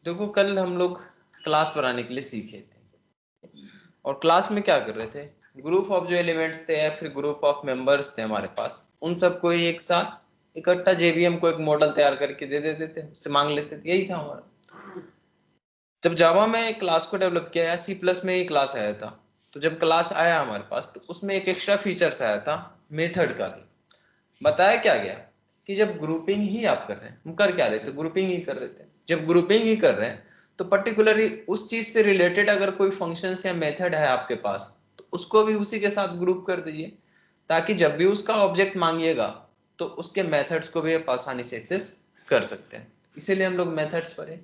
देखो कल हम लोग क्लास बनाने के लिए सीखे थे और क्लास में क्या कर रहे थे, ग्रुप ऑफ जो एलिमेंट्स थे या फिर ग्रुप ऑफ मेंबर्स थे हमारे पास, उन सबको एक साथ इकट्ठा जेवीएम को एक मॉडल तैयार करके दे देते थे, उससे मांग लेते थे। यही था हमारा। जब जावा में क्लास को डेवलप किया या सी प्लस में ही क्लास आया था, तो जब क्लास आया हमारे पास तो उसमें एक एक्स्ट्रा फीचर्स आया था मेथड का भी। बताया क्या गया कि जब ग्रुपिंग ही आप कर रहे हैं, हम कर क्या रहे थे, ग्रुपिंग ही कर रहे थे। जब ग्रुपिंग ही कर रहे हैं तो पर्टिकुलरली उस चीज से रिलेटेड अगर कोई फंक्शन या मेथड है आपके पास, तो उसको भी उसी के साथ ग्रुप कर दीजिए, ताकि जब भी उसका ऑब्जेक्ट मांगिएगा तो उसके मेथड्स को भी आप आसानी से एक्सेस कर सकते हैं। इसीलिए हम लोग मेथड्स पढ़े।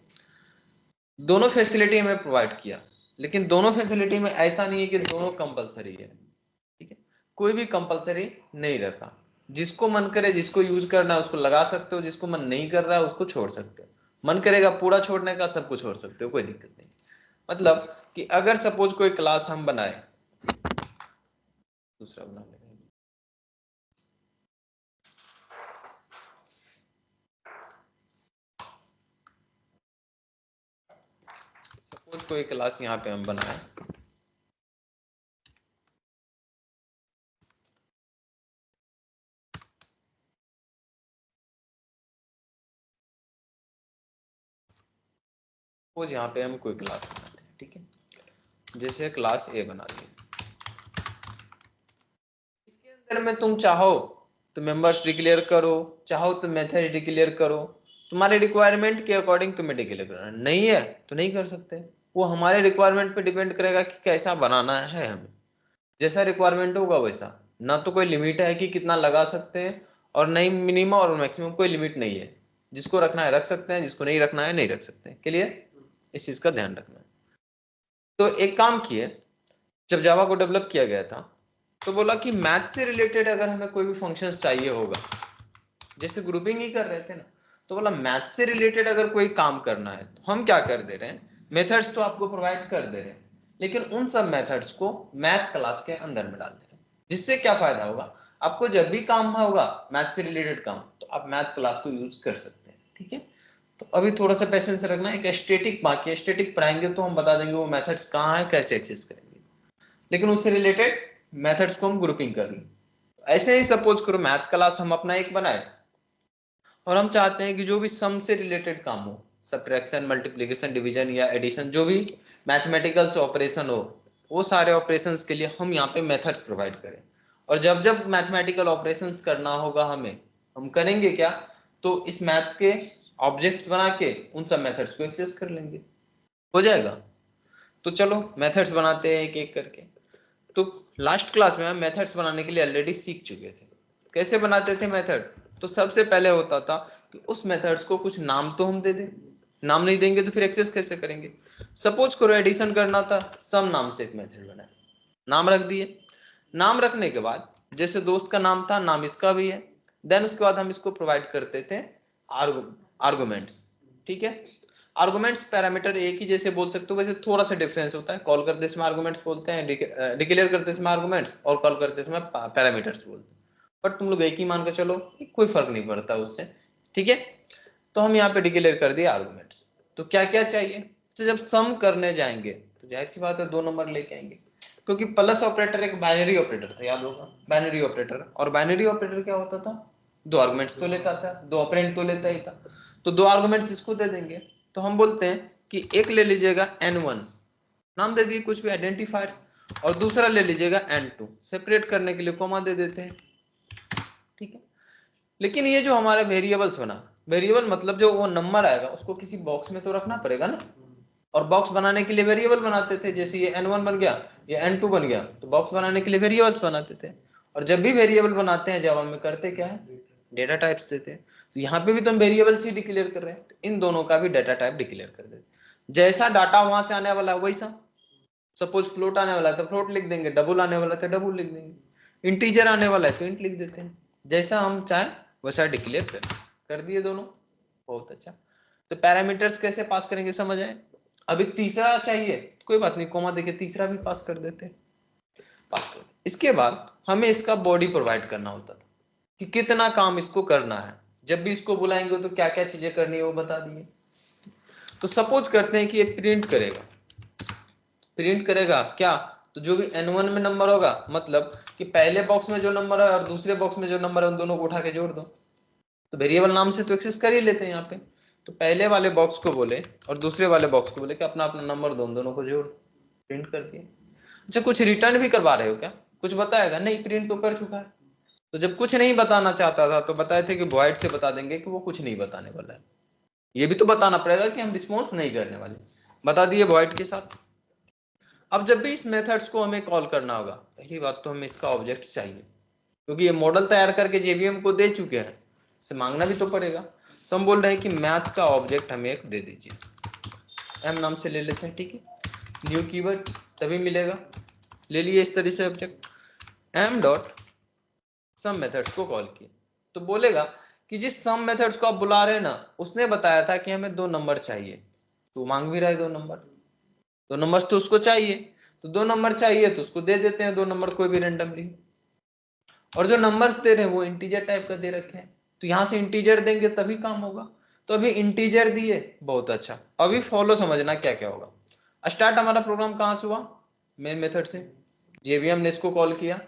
दोनों फैसिलिटी हमें प्रोवाइड किया, लेकिन दोनों फैसिलिटी में ऐसा नहीं है कि दोनों कंपलसरी है। ठीक है, कोई भी कंपलसरी नहीं रखा। जिसको मन करे, जिसको यूज करना है उसको लगा सकते हो, जिसको मन नहीं कर रहा है उसको छोड़ सकते हो। मन करेगा पूरा छोड़ने का, सब कुछ छोड़ सकते हो, कोई दिक्कत नहीं। मतलब कि अगर सपोज कोई क्लास हम बनाए, दूसरा बना लेंगे। सपोज कोई क्लास यहाँ पे हम बनाए, सपोज यहाँ पे हम कोई क्लास बनाते हैं। ठीक है, जैसे क्लास ए बना ली। इसके अंदर में तुम चाहो तो मेंबर्स डिक्लेयर करो, चाहो तो मेथड डिक्लेयर करो, तुम्हारे रिक्वायरमेंट के अकॉर्डिंग तुम्हें डिक्लेयर करना। नहीं है तो नहीं कर सकते। वो हमारे रिक्वायरमेंट पे डिपेंड करेगा कि कैसा बनाना है हमें। जैसा रिक्वायरमेंट होगा वैसा। ना तो कोई लिमिट है कि कितना लगा सकते हैं, और नहीं मिनिमम और मैक्सिमम कोई लिमिट नहीं है। जिसको रखना है रख सकते हैं, जिसको नहीं रखना है नहीं रख सकते हैं। क्लियर? इस चीज का ध्यान रखना है। तो एक काम किए, जब जावा को डेवलप किया गया था तो बोला कि मैथ से रिलेटेड अगर हमें कोई भी फंक्शन चाहिए होगा, जैसे ग्रुपिंग ही कर रहे थे ना, तो बोला मैथ से रिलेटेड अगर कोई काम करना है तो हम क्या कर दे रहे हैं, मेथड्स तो आपको प्रोवाइड कर दे रहे हैं, लेकिन उन सब मेथड्स को मैथ क्लास के अंदर में डाल दे रहे हैं। जिससे क्या फायदा होगा, आपको जब भी काम होगा मैथ से रिलेटेड काम, तो आप मैथ क्लास को यूज कर सकते हैं। ठीक है, तो अभी थोड़ा सा पेशेंस रखना। एक स्टैटिक बाकी है, स्टैटिक पढ़ाएंगे तो हम बता देंगे वो मेथड्स कहाँ है, कैसे एक्सेस करेंगे, लेकिन उससे रिलेटेड मेथड्स को हम ग्रुपिंग कर लें। ऐसे ही सपोज करो मैथ क्लास हम अपना एक बनाए, और हम चाहते हैं कि जो भी सम से रिलेटेड काम हो, सब्ट्रैक्शन, मल्टीप्लिकेशन, डिवीजन या एडिशन, जो भी मैथमेटिकल से ऑपरेशन हो, वो सारे ऑपरेशंस के लिए हम यहाँ पे मेथड्स प्रोवाइड करें। और जब जब मैथमेटिकल ऑपरेशंस करना होगा हमें, हम करेंगे क्या, तो इस मैथ के ऑब्जेक्ट्स बना के उन सब मेथड्स को एक्सेस कर लेंगे। हो जाएगा। तो चलो मेथड्स बनाते हैं एक एक करके। तो लास्ट क्लास में हम मेथड्स बनाने के लिए ऑलरेडी सीख चुके थे। कैसे बनाते थे मेथड, तो सबसे पहले होता था कि उस मेथड्स को कुछ नाम तो हम दे दें। नाम नहीं देंगे तो फिर एक्सेस कैसे करेंगे। सपोज करो एडिशन करना था, सम नाम से एक मेथड बनाया, नाम रख दिए। नाम रखने के बाद जैसे दोस्त का नाम था, नाम इसका भी है। देन उसके बाद हम इसको प्रोवाइड करते थे आर्गुमेंट्स। ठीक है, आर्गुमेंट्स पैरामीटर एक ही जैसे बोल सकते हो, वैसे थोड़ा सा डिफरेंस होता है। कॉल करते समय आर्गुमेंट्स बोलते हैं, डिक्लेयर करते समय आर्गुमेंट्स, और कॉल करते समय पैरामीटर्स बोलते हैं। बट तुम लोग एक ही मान के चलो, कोई फर्क नहीं पड़ता उससे। ठीक है, तो हम यहाँ पे डिक्लेयर कर दिए आर्गुमेंट्स। तो क्या क्या चाहिए, तो जब सम करने जाएंगे तो जाहिर सी बात है 2 नंबर लेके आएंगे, क्योंकि प्लस ऑपरेटर एक बाइनरी ऑपरेटर था, याद होगा बाइनरी ऑपरेटर। और बाइनरी ऑपरेटर क्या होता था, 2 आर्गुमेंट्स तो लेता था, 2 ऑपरेंड तो लेता ही था। तो 2 आर्गुमेंट्स इसको दे देंगे। तो हम बोलते हैं कि एक ले लीजिएगा n1, नाम दे दिए कुछ भी आइडेंटिफायर्स, और दूसरा ले लीजिएगा n2, सेपरेट करने के लिए कॉमा दे देते हैं। ठीक है, लेकिन ये जो हमारा वेरिएबल्स बना, वेरिएबल मतलब जो वो नंबर आएगा उसको किसी बॉक्स में तो रखना पड़ेगा ना। और बॉक्स बनाने के लिए वेरिएबल बनाते थे, जैसे ये n1 बन गया, ये n2 बन गया, तो बॉक्स बनाने के लिए वेरिएबल्स बनाते थे। और जब भी वेरिएबल बनाते हैं जावा में करते क्या है, डेटा टाइप्स देते हैं। तो यहाँ पे भी तो हम वेरिएबल्स ही डिक्लेयर कर रहे हैं, तो इन दोनों का भी डाटा टाइप डिक्लेयर कर देते हैं। जैसा डाटा वहां से आने वाला है वैसा, सपोज फ्लोट आने वाला है तो फ्लोट लिख देंगे, डबल आने वाला है तो डबल लिख देंगे, इंटीजर आने वाला है तो इंट लिख देते हैं। जैसा हम चाहे वैसा डिक्लेयर कर दिए दोनों। बहुत अच्छा। तो पैरामीटर्स कैसे पास करेंगे समझ आए। अभी तीसरा चाहिए, कोई बात नहीं, कोमा देके तीसरा भी पास कर देते, पास कर। इसके बाद हमें इसका बॉडी प्रोवाइड करना होता था कि कितना काम इसको करना है, जब भी इसको बुलाएंगे तो क्या क्या चीजें करनी है वो बता दिए। तो सपोज करते हैं कि ये प्रिंट करेगा क्या, तो जो भी n1 में नंबर होगा, मतलब कि पहले बॉक्स में जो नंबर है और दूसरे बॉक्स में जो नंबर है उन दोनों को उठा के जोड़ दो। तो वेरिएबल नाम से तो एक्सेस कर ही लेते हैं यहाँ पे, तो पहले वाले बॉक्स को बोले और दूसरे वाले बॉक्स को बोले कि अपना अपना नंबर दोनों को जोड़, प्रिंट कर दिए। अच्छा, कुछ रिटर्न भी करवा रहे हो क्या, कुछ बताएगा नहीं, प्रिंट तो कर चुका है। तो जब कुछ नहीं बताना चाहता था तो बताए थे कि वॉइड से बता देंगे कि वो कुछ नहीं बताने वाला है। ये भी तो बताना पड़ेगा कि हम रिस्पॉन्स नहीं करने वाले, बता दिए वॉइड के साथ। अब जब भी इस मेथड्स को हमें कॉल करना होगा, पहली बात तो हमें इसका ऑब्जेक्ट चाहिए, क्योंकि ये मॉडल तैयार करके जेवीएम को दे चुके हैं, इसे मांगना भी तो पड़ेगा। तो हम बोल रहे हैं कि मैथ का ऑब्जेक्ट हमें एक दे दीजिए, एम नाम से ले लेते हैं, ठीक है, न्यू कीवर्ड तभी मिलेगा, ले लिए इस तरह से object, m dot some methods को कॉल किए। तो बोलेगा कि जिस सम मेथड्स को आप बुला रहे हैं ना, उसने बताया था कि हमें 2 नंबर चाहिए, तो मांग भी रहा है 2 नंबर, 2 नंबर तो उसको चाहिए, तो 2 नंबर चाहिए तो उसको दे देते हैं 2 नंबर कोई भी रेंडमली। और जो नंबर्स दे रहे हैं वो इंटीजर टाइप का दे रखे हैं, तो यहां से इंटीजर देंगे तभी काम होगा। तो अभी इंटीजर दिए, बहुत अच्छा। अभी फॉलो समझना क्या क्या होगा। स्टार्ट हमारा प्रोग्राम कहां से हुआ, मेन मेथड से, जेवीएम ने इसको कॉल किया,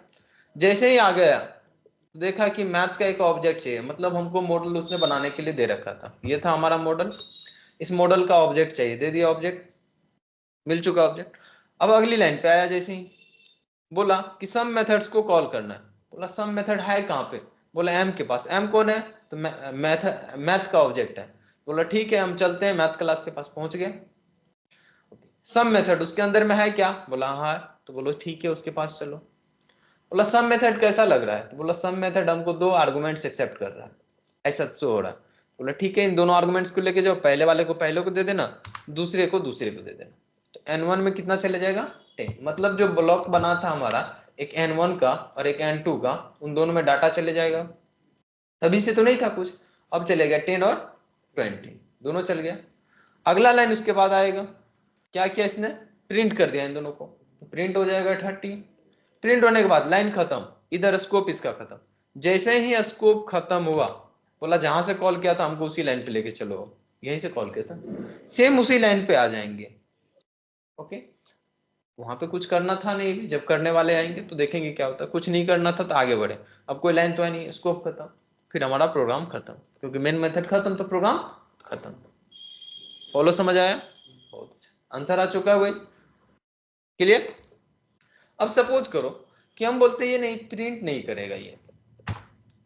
जैसे ही आ गया देखा कि मैथ का एक ऑब्जेक्ट चाहिए, मतलब हमको मॉडल उसने बनाने के लिए दे रखा था, ये था हमारा मॉडल, इस मॉडल का ऑब्जेक्ट चाहिए, दे दिया ऑब्जेक्ट, मिल चुका ऑब्जेक्ट। अब अगली लाइन पे आया, जैसे ही बोला कि सम मेथड्स को कॉल करना है, बोला सम मेथड है कहाँ पे, बोला एम के पास, एम कौन है, तो मैथ का ऑब्जेक्ट है। बोला ठीक है, हम चलते हैं मैथ क्लास के पास, पहुंच गए। सम मेथड उसके अंदर में है क्या, बोला हाँ, तो बोलो ठीक है उसके पास चलो। बोला सम मेथड कैसा लग रहा है, तो बोला सम मेथड हमको 2 आर्गुमेंट्स एक्सेप्ट कर रहा है, ऐसा शो हो रहा है। बोला ठीक है, इन दोनों आर्गुमेंट्स को लेके जाओ, पहले वाले को पहले को दे देना, दूसरे को दूसरे को दे देना। तो n1 में कितना चले जाएगा, 10, मतलब जो ब्लॉक बना था हमारा, एक n1 का और एक n2 का, उन दोनों में डाटा चले जाएगा। तभी से तो नहीं था कुछ, अब चले गया 10 और 20, दोनों चल गया। अगला लाइन उसके बाद आएगा, क्या किया इसने, प्रिंट कर दिया इन दोनों को, तो प्रिंट हो जाएगा 30। प्रिंट होने के बाद लाइन खत्म, इधर स्कोप इसका खत्म। जैसे ही स्कोप खत्म हुआ, बोला जहां से कॉल किया था हमको उसी लाइन पे लेके चलो, यहीं से कॉल किया था, सेम उसी लाइन पे आ जाएंगे। ओके, वहां पे कुछ करना था नहीं, जब करने वाले आएंगे तो देखेंगे क्या होता है, कुछ नहीं करना था तो आगे बढ़े, अब कोई लाइन तो है नहीं, स्कोप खत्म, फिर हमारा प्रोग्राम खत्म, क्योंकि मेन मेथड खत्म तो प्रोग्राम खत्म। फॉलो समझ आया, बहुत अच्छा, आंसर आ चुका है भाई, क्लियर। अब सपोज करो कि हम बोलते ये नहीं, प्रिंट नहीं करेगा, ये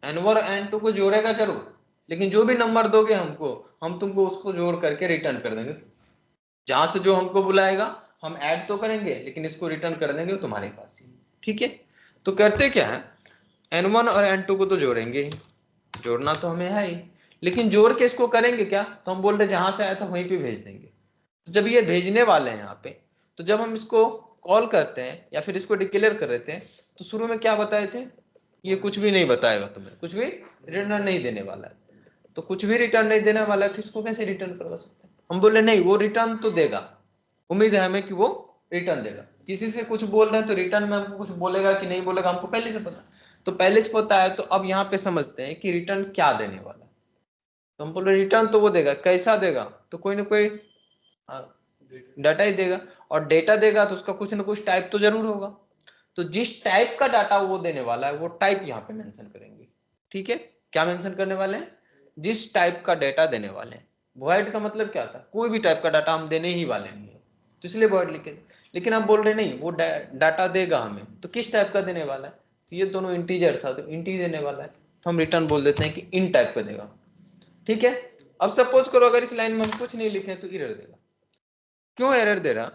n1 और n2 को जोड़ेगा जरूर, लेकिन जो भी नंबर दोगे हमको, हम तुमको उसको जोड़ करके रिटर्न कर देंगे, जहां से जो हमको बुलाएगा हम ऐड तो करेंगे, लेकिन इसको रिटर्न कर देंगे तुम्हारे पास ही, ठीक है। तो करते क्या है, n1 और n2 को तो जोड़ेंगे ही, जोड़ना तो हमें है ही, लेकिन जोड़ के इसको करेंगे क्या, तो हम बोल रहे जहां से आया था वहीं पे भेज देंगे। जब ये भेजने वाले हैं यहाँ पे, तो जब हम इसको कॉल करते हैं या फिर इसको डिक्लेयर कर रहे थे, तो शुरू में क्या बताए थे, ये कुछ भी नहीं बताएगा तुम्हें, कुछ भी रिटर्न नहीं देने वाला है। तो कुछ भी रिटर्न नहीं देने वाला है तो इसको कैसे रिटर्न करवा सकते हैं, हम बोले नहीं, वो रिटर्न तो देगा, उम्मीद है हमें कि वो रिटर्न देगा। किसी से कुछ बोल रहे हैं तो रिटर्न में हमको कुछ बोलेगा कि नहीं बोलेगा हमको पहले से पता, तो पहले से पता है, तो अब यहाँ पे समझते हैं कि रिटर्न क्या देने वाला है। तो हम बोले रिटर्न तो वो देगा, कैसा देगा, तो कोई ना कोई डाटा ही देगा, और डेटा देगा तो उसका कुछ ना कुछ टाइप तो जरूर होगा। तो जिस टाइप का डाटा वो देने वाला है वो टाइप यहाँ पे मेंशन करेंगे, ठीक है। क्या मेंशन करने वाले हैं, जिस टाइप का डेटा देने वाले हैं। वॉइड का मतलब क्या था, कोई भी टाइप का डाटा हम देने ही वाले नहीं है, तो इसलिए वॉइड लिखे थे। लेकिन आप बोल रहे नहीं, वो डाटा देगा हमें, तो किस टाइप का देने वाला है, तो ये दोनों इंटीजर था तो इंटी देने वाला है, तो हम रिटर्न बोल देते हैं कि इन टाइप का देगा, ठीक है। अब सपोज करो अगर इस लाइन में हम कुछ नहीं लिखे तो एरर देगा। क्यों एरर दे रहा,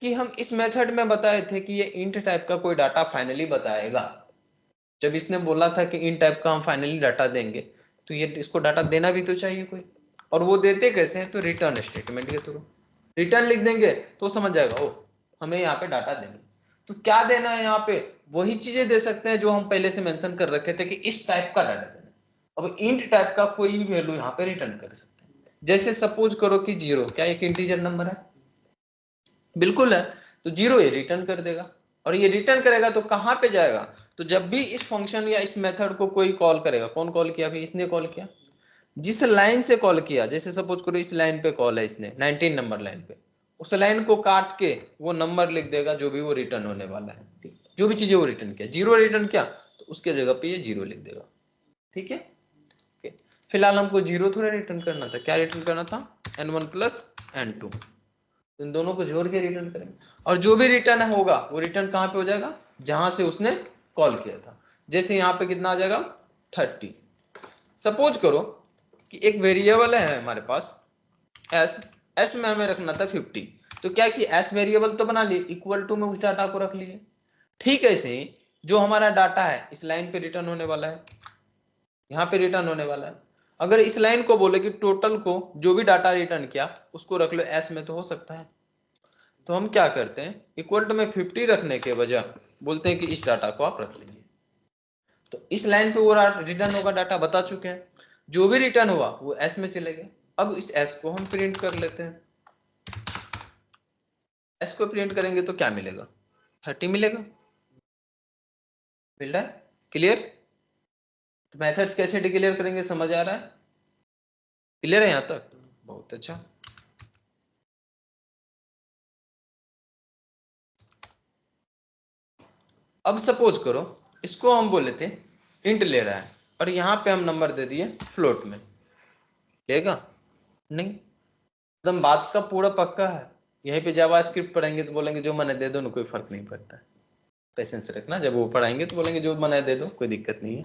कि हम इस मेथड में बताए थे कि ये इंट टाइप का कोई डाटा फाइनली बताएगा। जब इसने बोला था कि इंट टाइप का हम फाइनली डाटा देंगे, तो ये इसको डाटा देना भी तो चाहिए कोई, और वो देते कैसे हैं, तो रिटर्न स्टेटमेंट के थ्रू रिटर्न लिख देंगे तो समझ जाएगा ओ हमें यहाँ पे डाटा देना। तो क्या देना है यहाँ पे, वही चीजें दे सकते हैं जो हम पहले से मेंशन कर रखे थे कि इस टाइप का डाटा देना। अब इंट टाइप का कोई भी वैल्यू यहाँ पे रिटर्न कर सकते हैं, जैसे सपोज करो कि 0 क्या एक इंटीजर नंबर है, बिल्कुल है, तो 0 ये रिटर्न कर देगा, और ये रिटर्न करेगा तो कहां पे जाएगा, तो जब भी इस फंक्शन या इस मेथड को कोई कॉल करेगा, कौन कॉल किया, अभी इसने कॉल किया, जिस लाइन से कॉल किया, जैसे सपोज करो इस लाइन पे कॉल है इसने 19 नंबर लाइन पे, उस लाइन को काट के वो नंबर लिख देगा जो भी वो रिटर्न होने वाला है, ठीक? जो भी चीजें वो रिटर्न किया, जीरो रिटर्न किया तो उसके जगह पे ये जीरो लिख देगा, ठीक है। फिलहाल हमको जीरो थोड़ा रिटर्न करना था, क्या रिटर्न करना था, n1 प्लस n2, इन दोनों को जोड़ के रिटर्न करेंगे, और जो भी रिटर्न होगा वो रिटर्न कहाँ पे हो जाएगा, जहां से उसने कॉल किया था। जैसे यहाँ पे कितना आ जाएगा 30। सपोज करो कि एक वेरिएबल है हमारे पास एस में हमें रखना था 50, तो क्या कि एस वेरिएबल तो बना लिए, इक्वल टू में उस डाटा को रख लिए। ठीक है, ऐसे ही जो हमारा डाटा है इस लाइन पे रिटर्न होने वाला है, यहाँ पे रिटर्न होने वाला है, अगर इस लाइन को बोले कि टोटल को जो भी डाटा रिटर्न किया उसको रख लो एस में, तो हो सकता है। तो हम क्या करते हैं, इक्वल टू में 50 रखने के बजाय बोलते हैं कि इस डाटा को आप रख लीजिए। तो इस लाइन पे वो रिटर्न होगा डाटा बता चुके हैं, जो भी रिटर्न हुआ वो एस में चलेगा। अब इस एस को हम प्रिंट कर लेते हैं, एस को प्रिंट करेंगे तो क्या मिलेगा, 30 मिलेगा। मिल रहा है, क्लियर। तो मेथड्स कैसे डिक्लेयर करेंगे समझ आ रहा है, क्लियर है यहाँ तक, बहुत अच्छा। अब सपोज करो इसको हम बोले थे इंट ले रहा है, और यहाँ पे हम नंबर दे दिए फ्लोट में, लेगा नहीं, एकदम बात का पूरा पक्का है। यहीं पे जावास्क्रिप्ट पढ़ेंगे तो बोलेंगे जो मने दे दो ना, कोई फर्क नहीं पड़ता। पेशेंस रखना, जब वो पढ़ाएंगे तो बोलेंगे जो मने दे दो कोई दिक्कत नहीं है,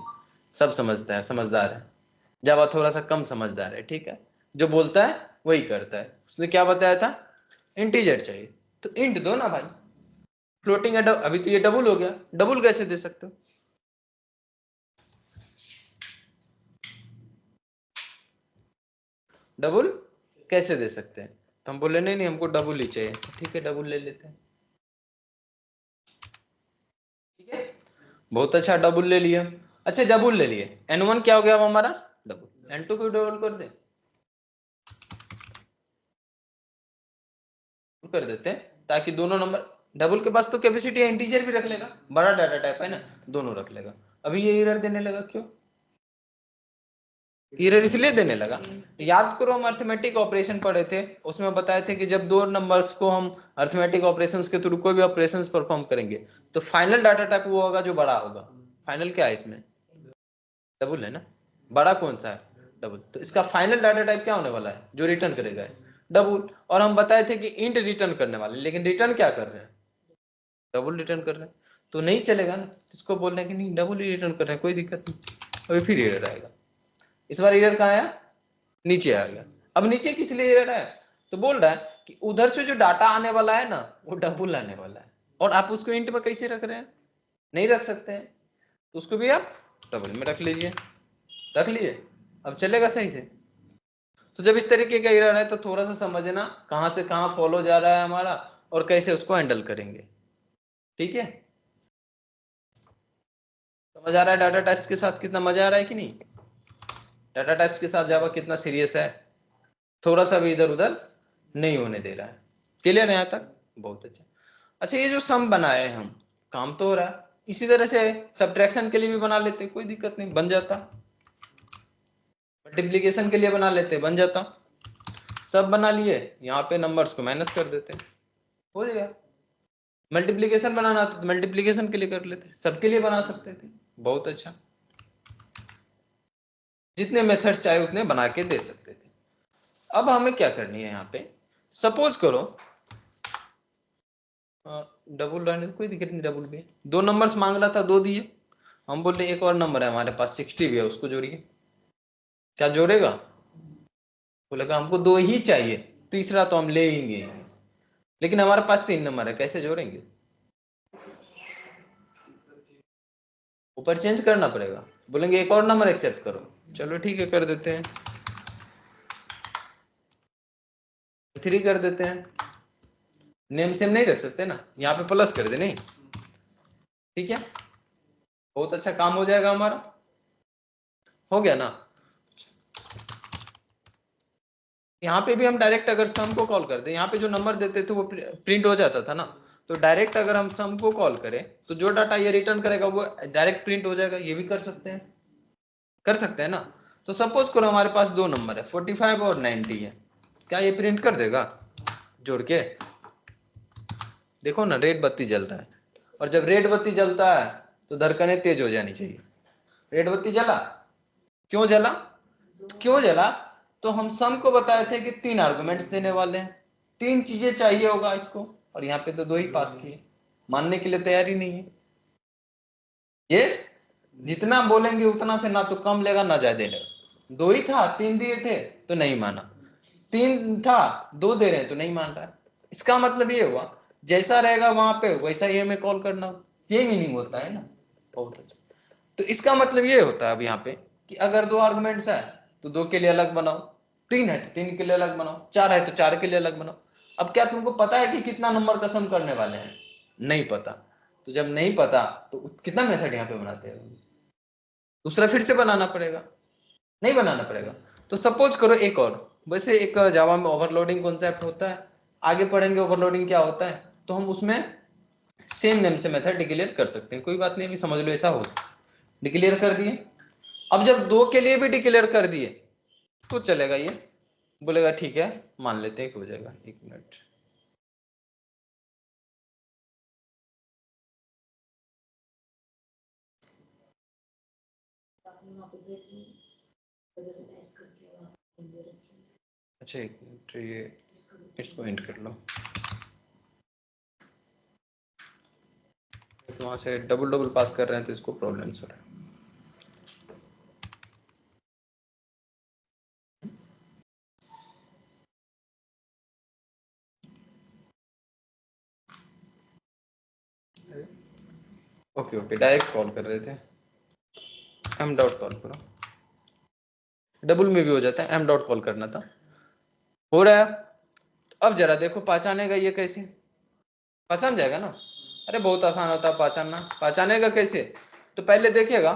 सब समझता है, समझदार है। जावा थोड़ा सा कम समझदार है, ठीक है, जो बोलता है वही करता है। उसने क्या बताया था, इंटीजर चाहिए तो इंट दो ना भाई, फ्लोटिंग है, अभी तो ये डबल हो गया, डबल कैसे दे सकते हो, डबल कैसे दे सकते हैं। तो हम बोले नहीं नहीं हमको डबल ही चाहिए, तो ठीक है डबल ले लेते हैं, ठीक है, बहुत अच्छा डबल ले लिया। अच्छा डबल ले लिए, n1 क्या हो गया हमारा डबल, n2 को डबल कर दे, कर देते हैं ताकि दोनों नंबर, डबल के पास तो कैपेसिटी इंटीजर भी रख लेगा, बड़ा डाटा टाइप है ना, दोनों रख लेगा। अभी ये एरर देने लगा, क्यों एरर इसलिए देने लगा, याद करो हम अर्थमेटिक ऑपरेशन पढ़े थे, उसमें बताए थे कि जब दो नंबर्स को हम अर्थमेटिक ऑपरेशंस के थ्रू कोई भी ऑपरेशंस परफॉर्म करेंगे तो फाइनल डाटा टाइप वो होगा जो बड़ा होगा। फाइनल क्या है इसमें, डबल है ना, बड़ा कौन सा है, डबल, तो इसका फाइनल डाटा टाइप क्या होने वाला है, जो रिटर्न करेगा डबल। और हम बताए थे कि इंट रिटर्न करने वाले, लेकिन रिटर्न क्या कर रहे हैं, डबल रिटर्न कर रहे हैं, तो नहीं चलेगा ना, इसको बोल रहे हैं कि नहीं डबल ही रिटर्न कर रहे हैं, कोई दिक्कत नहीं। अभी फिर एरर आएगा, इस बार एरर कहाँ आया, नीचे आ गया। अब नीचे किस लिए एरर है, तो बोल रहा है कि उधर से जो डाटा आने वाला है ना वो डबल आने वाला है, और आप उसको इंट में कैसे रख रहे हैं, नहीं रख सकते हैं, तो उसको भी आप डबल में रख लीजिए, रख लीजिए, अब चलेगा सही से। तो जब इस तरीके का एरर है तो थोड़ा सा समझना कहां से कहां फॉलो जा रहा है हमारा, और कैसे उसको हैंडल करेंगे, ठीक है। समझ आ रहा है डाटा टाइप्स के साथ कितना मजा आ रहा है कि नहीं, डाटा टाइप्स के साथ जावा कितना सीरियस है, थोड़ा सा भी इधर उधर नहीं होने दे रहा है, क्लियर है यहाँ तक, बहुत अच्छा। अच्छा ये जो सम बनाए हम, काम तो हो रहा है, इसी तरह से सब्ट्रैक्शन के लिए भी बना लेते, कोई दिक्कत नहीं, बन जाता, मल्टीप्लीकेशन के लिए बना लेते, बन जाता, सब बना लिए, यहाँ पे नंबर्स को माइनस कर देते, हो जाएगा। मल्टीप्लीकेशन बनाना तो मल्टीप्लीकेशन के लिए कर लेते, सबके लिए बना सकते थे, बहुत अच्छा, जितने मेथड्स चाहे उतने बना के दे सकते थे। अब हमें क्या करनी है यहाँ पे, सपोज करो डबल रहने कोई दिक्कत नहीं, डबल भी दो नंबर्स मांग रहा था, दो दिए, हम बोले एक और नंबर है हमारे पास 60 भी है, उसको जोड़िए, क्या जोड़ेगा, बोलेगा हमको दो ही चाहिए, तीसरा तो हम लेंगे, लेकिन हमारे पास 3 नंबर है, कैसे जोड़ेंगे, ऊपर चेंज करना पड़ेगा, बोलेंगे एक और नंबर एक्सेप्ट करो, चलो ठीक है कर देते हैं, 3 कर देते हैं, नेम सेम नहीं रख सकते ना, यहाँ पे प्लस कर दे, नहीं ठीक है, बहुत अच्छा काम हो जाएगा हमारा, हो गया ना। यहाँ पे भी हम डायरेक्ट अगर सम को कॉल करते, यहाँ पे जो नंबर देते थे वो प्रिंट हो जाता था ना, तो डायरेक्ट अगर हम सम को कॉल करें तो जो डाटा ये रिटर्न करेगा वो डायरेक्ट प्रिंट हो जाएगा, ये भी कर सकते हैं, कर सकते हैं ना। तो सपोज करो हमारे पास दो नंबर है 45 और 90 है, क्या ये प्रिंट कर देगा जोड़ के? देखो ना रेड बत्ती जल रहा है, और जब रेड बत्ती जलता है तो धड़कनें तेज हो जानी चाहिए। रेड बत्ती जला, क्यों जला? क्यों जला? तो हम सम को बताए थे कि 3 आर्गुमेंट्स देने वाले हैं, 3 चीजें चाहिए होगा इसको, और यहाँ पे तो 2 ही पास किए, मानने के लिए तैयार ही नहीं है। ये जितना बोलेंगे उतना से ना तो कम लेगा ना ज्यादा लेगा। 2 ही था, 3 दिए थे तो नहीं माना, 3 था 2 दे रहे हैं तो नहीं मान रहा है। इसका मतलब ये हुआ जैसा रहेगा वहां पे वैसा ही हमें कॉल करना, ये मीनिंग होता है ना। बहुत अच्छा, तो इसका मतलब ये होता है अब यहाँ पे कि अगर 2 आर्गुमेंट्स है तो 2 के लिए अलग बनाओ, 3 है तो 3 के लिए अलग बनाओ, 4 है तो 4 के लिए अलग बनाओ। अब क्या तुमको पता है कि कितना नंबर का सम करने वाले हैं? नहीं पता। तो जब नहीं पता तो कितना मेथड यहाँ पे बनाते हैं? दूसरा फिर से बनाना पड़ेगा, नहीं बनाना पड़ेगा। तो सपोज करो एक और, वैसे एक जावा में ओवरलोडिंग कॉन्सेप्ट होता है, आगे पढ़ेंगे ओवरलोडिंग क्या होता है, तो हम उसमें सेम नेम से मेथड डिक्लेयर कर सकते हैं। कोई बात नहीं, अभी समझ लो ऐसा हो, डिक्लेयर कर दिए। अब जब 2 के लिए भी डिक्लेयर कर दिए तो चलेगा, ये बोलेगा ठीक है मान लेते हैं कि हो जाएगा। 1 मिनट, अच्छा 1 मिनट, ये इसको एंड कर लो। तो वहां से डबल डबल पास कर रहे हैं तो इसको प्रॉब्लम्स हो रहा है। ओके ओके, डायरेक्ट कॉल कर रहे थे, एम डॉट कॉल करो, डबल में भी हो जाता है, एम डॉट कॉल करना था, हो रहा है। तो अब जरा देखो पहचानेगा ये कैसे? पहचान जाएगा ना, अरे बहुत आसान होता है पहचानना। पहचानेगा कैसे? तो पहले देखिएगा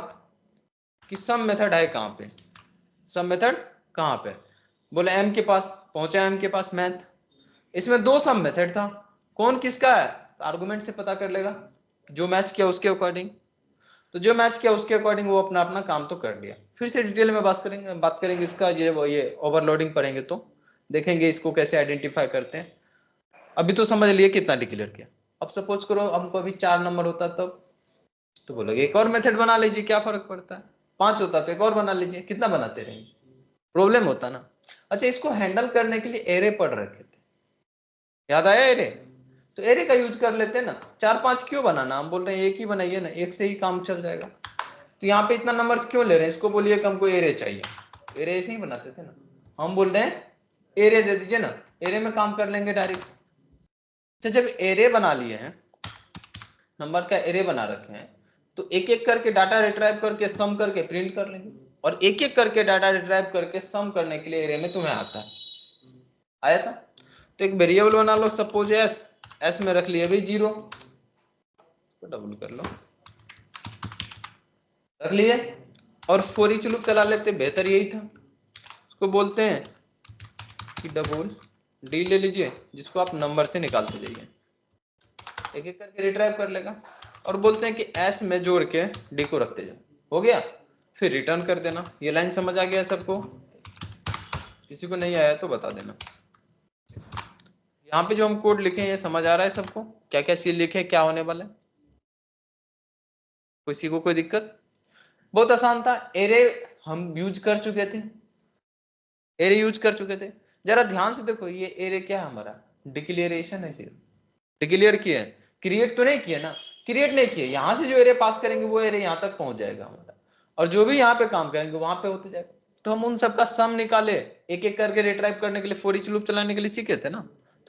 कि सम मेथड है कहाँ पे, सम मेथड कहाँ पे? बोले एम के पास, पहुंचा एम के पास मैथ, इसमें 2 सम मेथड था, कौन किसका है? तो आर्गुमेंट से पता कर लेगा, जो मैच किया उसके अकॉर्डिंग। तो जो मैच किया उसके अकॉर्डिंग वो अपना अपना काम तो कर लिया। फिर से डिटेल में बात करेंगे इसका, ये ओवरलोडिंग पढ़ेंगे तो देखेंगे इसको कैसे आइडेंटिफाई करते हैं। अभी तो समझ लिए कितना डिक्लेयर किया। अब सपोज करो हमको अभी 4 नंबर होता तब, तो बोलोगे एक और मेथड बना लीजिए, क्या फर्क पड़ता है? 5 होता तो एक और बना लीजिए, कितना बनाते रहेंगे, प्रॉब्लम होता ना। अच्छा, इसको हैंडल करने के लिए एरे पढ़ रखे थे, याद आया एरे? तो एरे का यूज कर लेते हैं ना, 4-5 क्यों बनाना, हम बोल रहे हैं एक ही बनाइए ना, एक से ही काम चल जाएगा। तो यहाँ पे इतना नंबर्स क्यों ले रहे हैं? इसको बोलिए कि हमको एरे चाहिए, एरे ऐसे ही बनाते थे ना। हम बोल रहे हैं एरे दे दीजिए ना, एरे में काम कर लेंगे डायरेक्ट। अच्छा, जब एरे बना लिए हैं, नंबर का एरे बना रखे हैं, तो एक एक करके डाटा रिट्राइव करके सम करके प्रिंट कर लेंगे, और एक एक करके डाटा रिट्राइव करके सम करने के लिए एरे में तुम्हें आता है, आया था। तो एक वेरिएबल बना लो, सपोज एस, एस में रख लिया भाई 0, डबल कर लो, रख लिए, और फॉर ईच लूप चला लेते, बेहतर यही था। उसको बोलते हैं कि डबल डी ले लीजिए, जिसको आप नंबर से निकालते जाइए, एक एक करके रिट्राइव कर लेगा, और बोलते हैं कि एस में जोड़ के डी को रखते जाओ, हो गया। फिर रिटर्न कर देना। ये लाइन समझ आ गया सबको? किसी को नहीं आया तो बता देना। यहाँ पे जो हम कोड लिखे हैं ये समझ आ रहा है सबको? क्या क्या चीज लिखे, क्या होने वाला है? किसी को कोई दिक्कत? बहुत आसान था। एरे हम यूज कर चुके थे, एरे यूज कर चुके थे। जरा ध्यान से देखो, ये एरे क्या है हमारा? डिक्लेरेशन है, सिर्फ डिक्लेयर किया है, क्रिएट तो नहीं किया ना, क्रिएट नहीं किया। यहां से जो एरे पास करेंगे वो एरे यहां तक पहुंच जाएगा हमारा, और जो भी यहाँ पे काम करेंगे वहां पे होते जाएगा। तो हम उन सबका सम निकाले, एक एक करके रिट्राइव करने के लिए फॉर ईच लूप चलाने के लिए सीखे थे ना,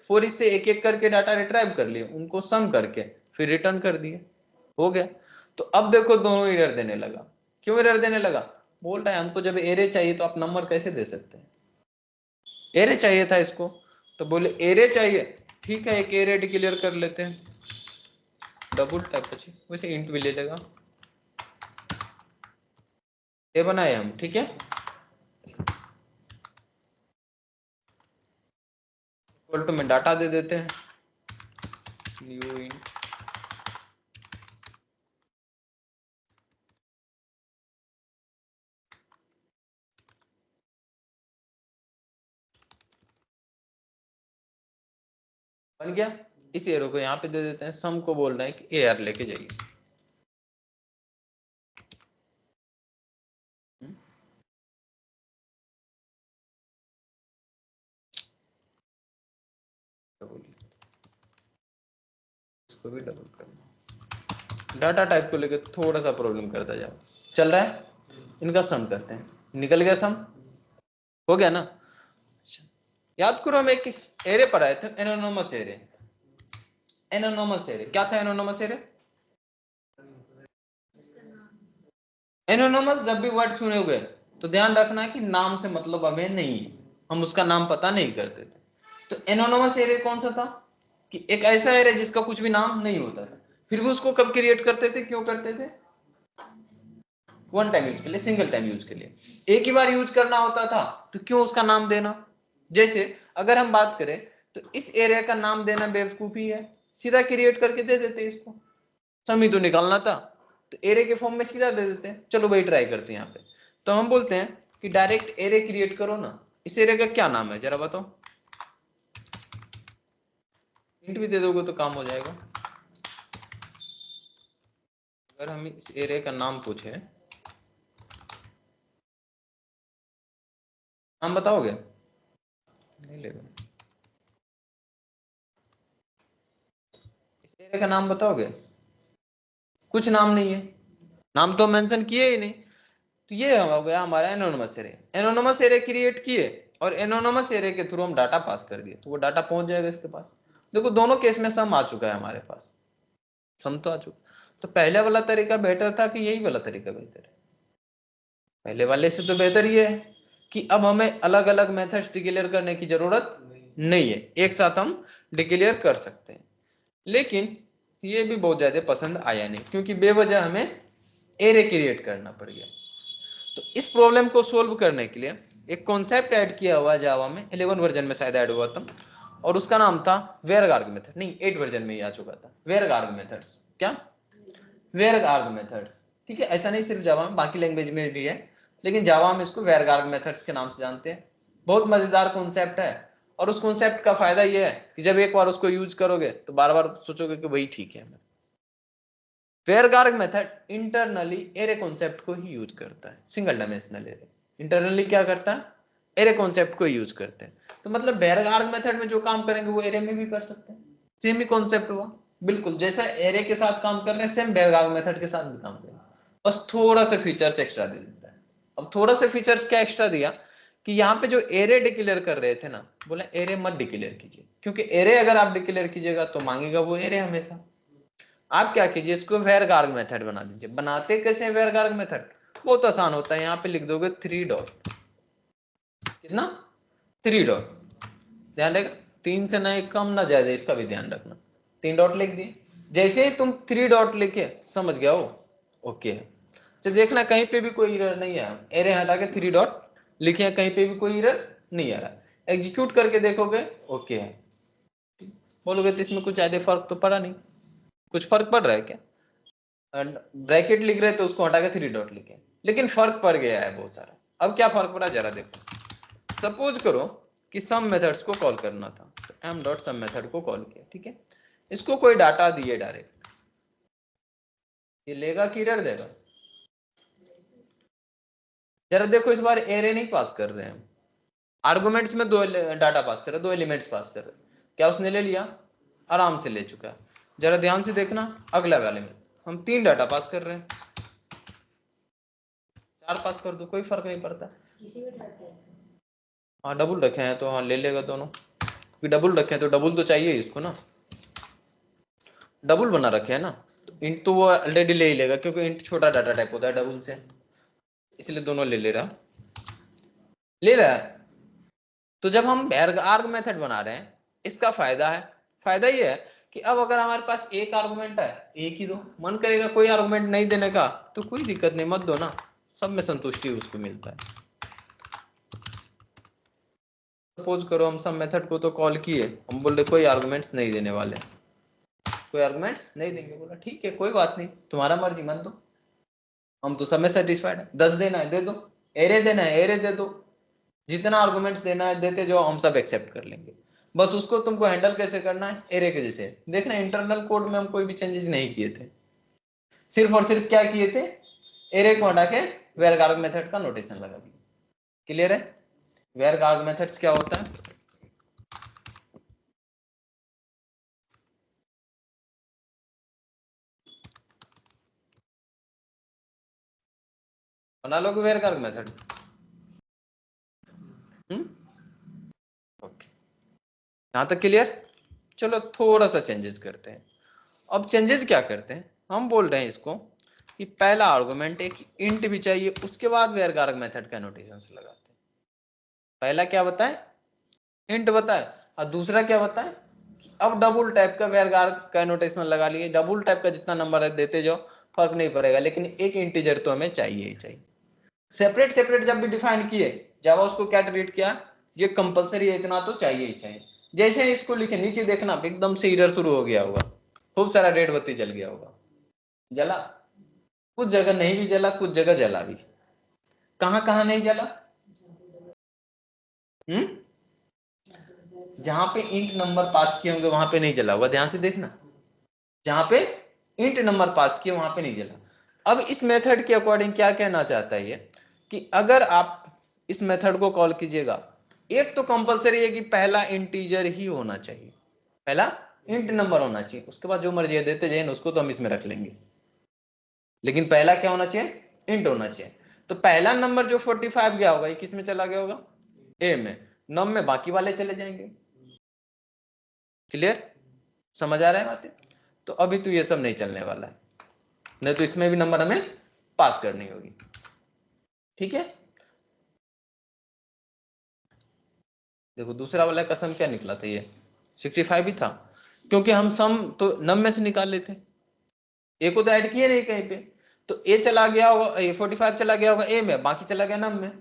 फॉर ईच से एक एक करके डाटा रिट्राइव कर लिए, उनको सम करके फिर रिटर्न कर दिए, हो गया। तो अब देखो दोनों एरर देने लगा। क्यों एरर देने लगा? बोल रहा है हमको जब एरे चाहिए तो आप नंबर कैसे दे सकते हैं, एरे चाहिए था इसको। तो बोले एरे चाहिए, ठीक है एक एरे डिक्लेयर कर लेते हैं, डबल टाइप પછી वैसे इंट भी ले लेगा, ये बनाए हम, ठीक है। इक्वल टू में डाटा दे देते हैं, न्यू इंट, बन गया। इस एरो को यहाँ पे दे देते हैं, सम को बोल रहे हैं कि AR लेके जाइए। इसको भी डबल करना। डाटा टाइप को लेकर थोड़ा सा प्रॉब्लम करता जाओ, चल रहा है। इनका सम करते हैं, निकल गया सम, हो गया ना। याद करो हम एक एरे पढ़ाए थे, एनोनोमस एरे। एनोनोमस एरे क्या था? एनोनोमस एरे, एनोनोमस जब भी वर्ड सुने हुए तो ध्यान रखना कि नाम से मतलब हमें नहीं है, हम उसका नाम पता नहीं करते थे। तो एनोनोमस एरे कौन सा था कि एक ऐसा एरे जिसका कुछ भी नाम नहीं होता था, फिर भी उसको कब क्रिएट करते थे, क्यों करते थे? वन टाइम यूज के लिए, सिंगल टाइम यूज के लिए। एक ही बार यूज करना होता था तो क्यों उसका नाम देना? जैसे अगर हम बात करें तो इस एरिया का नाम देना बेवकूफी है, सीधा क्रिएट करके दे देते इसको, समी तो निकालना था तो एरे के फॉर्म में सीधा दे देते हैं। चलो भाई ट्राई करते हैं यहाँ पे। तो हम बोलते हैं कि डायरेक्ट एरे क्रिएट करो ना। इस एरे का क्या नाम है जरा बताओ? हिंट भी दे दोगे तो काम हो जाएगा। अगर हम इस एरे का नाम पूछे, नाम बताओगे? नहीं लेगा। इस एरे का नाम बताओगे? कुछ नाम नहीं है, नाम तो मेंशन किए ही नहीं। तो ये हो गया हमारा anonymous array. Anonymous array create किए और एनोनिमस एरे के थ्रू हम डाटा पास कर दिए, तो वो डाटा पहुंच जाएगा इसके पास। देखो दोनों केस में सम आ चुका है हमारे पास, सम तो आ चुका। तो पहले वाला तरीका बेहतर था कि यही वाला तरीका बेहतर है? पहले वाले से तो बेहतर ये है कि अब हमें अलग अलग मेथड्स डिक्लेयर करने की जरूरत नहीं है, एक साथ हम डिक्लेयर कर सकते हैं। लेकिन ये भी बहुत ज्यादा पसंद आया नहीं, क्योंकि बेवजह हमें एरे क्रिएट करना पड़ गया। तो इस प्रॉब्लम को सोल्व करने के लिए एक कॉन्सेप्ट ऐड किया हुआ जावा में, 11 वर्जन में शायद ऐड हुआ था, और उसका नाम था वेरगार्ग मेथड। नहीं, 8 वर्जन में ही आ चुका था, वेरगार्ग मेथड्स। क्या? वेरगार्ग मेथड्स। ठीक है, ऐसा नहीं सिर्फ जावा में, बाकी लैंग्वेज में भी है, लेकिन जावा में इसको वेरगार्ग मेथड्स के नाम से जानते हैं। बहुत मजेदार कॉन्सेप्ट है, और उस कॉन्सेप्ट का फायदा यह है कि जब एक बार उसको यूज करोगे तो बार बार सोचोगे कि वही ठीक है। वेरगार्ग मेथड इंटरनली एरे कॉन्सेप्ट को ही यूज करता है, सिंगल डायमेंशनल एरे। इंटरनली क्या करता है? एरे कॉन्सेप्ट को यूज करते हैं। तो मतलब वेरगार्ग मेथड में जो काम करेंगे वो एरे में भी कर सकते हैं, सेम ही कॉन्सेप्ट हुआ। बिल्कुल जैसा एरे के साथ काम कर रहे हैं, सेम वेरगार्ग मेथड के साथ भी काम करेंगे, बस थोड़ा सा फीचर्स एक्स्ट्रा दे देता है। अब थोड़ा सा फीचर्स क्या एक्स्ट्रा दिया कि यहाँ पे जो एरे डिक्लेयर कर रहे थे ना, बोले एरे मत डिक्लेयर कीजिए, क्योंकि एरे अगर आप डिक्लेयर कीजिएगा तो मांगेगा वो एरे हमेशा। आप क्या कीजिए, इसको वेरगार्ग मेथड बना दीजिए। बनाते कैसे हैं वेरगार्ग मेथड? बहुत आसान होता है, यहाँ पे लिख दोगे 3 डॉट। कितना? 3 डॉट। ध्यान रखना, 3 से ना कम ना ज्यादा, इसका भी ध्यान रखना। 3 डॉट लिख दिए, जैसे ही तुम 3 डॉट लिखे समझ गया हो ओके है। तो देखना कहीं पे भी कोई एरर नहीं है, एरे हटा के 3 डॉट लिखे, कहीं पे भी कोई एरर नहीं आ रहा। एग्जीक्यूट करके देखोगे ओके है, बोलोगे तो इसमें कुछ ज्यादा फर्क तो पड़ा नहीं। कुछ फर्क पड़ रहा है क्या? ब्रैकेट लिख रहे तो उसको हटा के 3 डॉट लिखे, लेकिन फर्क पड़ गया है बहुत सारा। अब क्या फर्क पड़ा जरा देखो। सपोज करो कि सम मेथड्स को कॉल करना था, तो एम डॉट सम मेथड को कॉल किया, ठीक है। इसको कोई डाटा दिए डायरेक्ट, ये लेगा कि एरर देगा? जरा देखो इस बार एरे नहीं पास कर रहे हैं, आर्गुमेंट्स में दो डाटा पास कर रहे, दो एलिमेंट्स पास कर रहे। क्या उसने ले लिया? आराम से ले चुका है। जरा ध्यान से देखना अगला वाले में हम 3 डाटा पास कर रहे हैं, 4 पास कर दो कोई फर्क नहीं पड़ता। हाँ डबल रखे हैं तो हाँ ले लेगा दोनों, क्योंकि डबल रखे हैं तो डबल तो चाहिए इसको ना, डबल बना रखे हैं ना, तो इंट तो वो ऑलरेडी ले ही लेगा, क्योंकि इंट छोटा डाटा टाइप होता है डबल से, इसलिए दोनों ले रहा है। तो जब हम आर्ग मेथड बना रहे हैं, इसका फायदा है, फायदा ये है कि अब अगर हमारे पास एक आर्गुमेंट है, एक ही दो, मन करेगा कोई आर्गुमेंट नहीं देने का तो कोई दिक्कत नहीं, मत दो ना, सब में संतुष्टि उसको मिलता है। सपोज करो हम सब मेथड को तो कॉल किए, हम बोल रहे कोई आर्गुमेंट्स नहीं देने वाले, कोई आर्गुमेंट्स नहीं देंगे, बोला ठीक है कोई बात नहीं, तुम्हारा मर्जी मत दो, हम तो सब में सेटिस्फाइड है। 10 देना है दे दो, एरे देना है एरे दे दो, जितना आर्गुमेंट्स देना है देते जाओ, हम सब एक्सेप्ट कर लेंगे। बस उसको तुमको हैंडल कैसे करना है, एरे के जैसे। देखना इंटरनल कोड में हम कोई भी चेंजेस नहीं किए थे, सिर्फ और सिर्फ क्या किए थे, एरे को हटा के वेयर गार्ग मेथड का नोटेशन लगा दिया। क्लियर है? वेयर गार्ग मेथड्स क्या होता है, बना लोगे वेयर गार्ग मेथड? ओके, यहां तक क्लियर? चलो थोड़ा सा चेंजेस करते हैं। अब चेंजेस क्या करते हैं, हम बोल रहे हैं इसको कि पहला आर्गुमेंट एक इंट भी चाहिए, उसके बाद वेयर गार्ग मेथड का नोटेशन लगाते हैं। पहला क्या बताए, इंट बताए, और दूसरा क्या बताए, अब डबल टाइप का वेयर गार्ग का नोटेशन लगा लिए। डबल टाइप का जितना नंबर है देते जाओ, फर्क नहीं पड़ेगा, लेकिन एक इंटीजर तो हमें चाहिए ही चाहिए। सेपरेट सेपरेट जब भी डिफाइन किए, जावा उसको क्या ट्रीट किया, ये कंपलसरी है, इतना तो चाहिए ही चाहिए। जैसे ही इसको लिखे नीचे देखना एकदम से एरर शुरू हो गया होगा, खूब सारा रेड बत्ती जल गया होगा। जला, कुछ जगह नहीं भी जला, कुछ जगह जला भी। कहां कहां नहीं जला, जहां पे इंट नंबर पास किए होंगे वहां पे नहीं जला होगा, ध्यान से देखना। जहां पे इंट नंबर पास किए वहां पे नहीं जला। अब इस मेथड के अकॉर्डिंग क्या कहना चाहता है ये, कि अगर आप इस मेथड को कॉल कीजिएगा, एक तो कंपलसरी है कि पहला इंटीजर ही होना चाहिए, पहला इंट नंबर होना चाहिए, उसके बाद जो मर्जी देते जाए उसको तो हम इसमें रख लेंगे, लेकिन पहला क्या होना चाहिए, इंट होना चाहिए। तो पहला नंबर जो 45 गया होगा ये किस में चला गया होगा, ए में, नम में बाकी वाले चले जाएंगे। क्लियर, समझ आ रहा है बातें? तो अभी तो ये सब नहीं चलने वाला है, नहीं तो इसमें भी नंबर हमें पास करनी होगी। ठीक है, देखो दूसरा वाला कसम क्या निकला था, ये 65 ही था, क्योंकि हम सम तो नम में से निकाल लेते, ए को तो ऐड किए नहीं कहीं पे, तो ए चला गया होगा, ए 45 चला गया होगा ए में, बाकी चला गया नम में,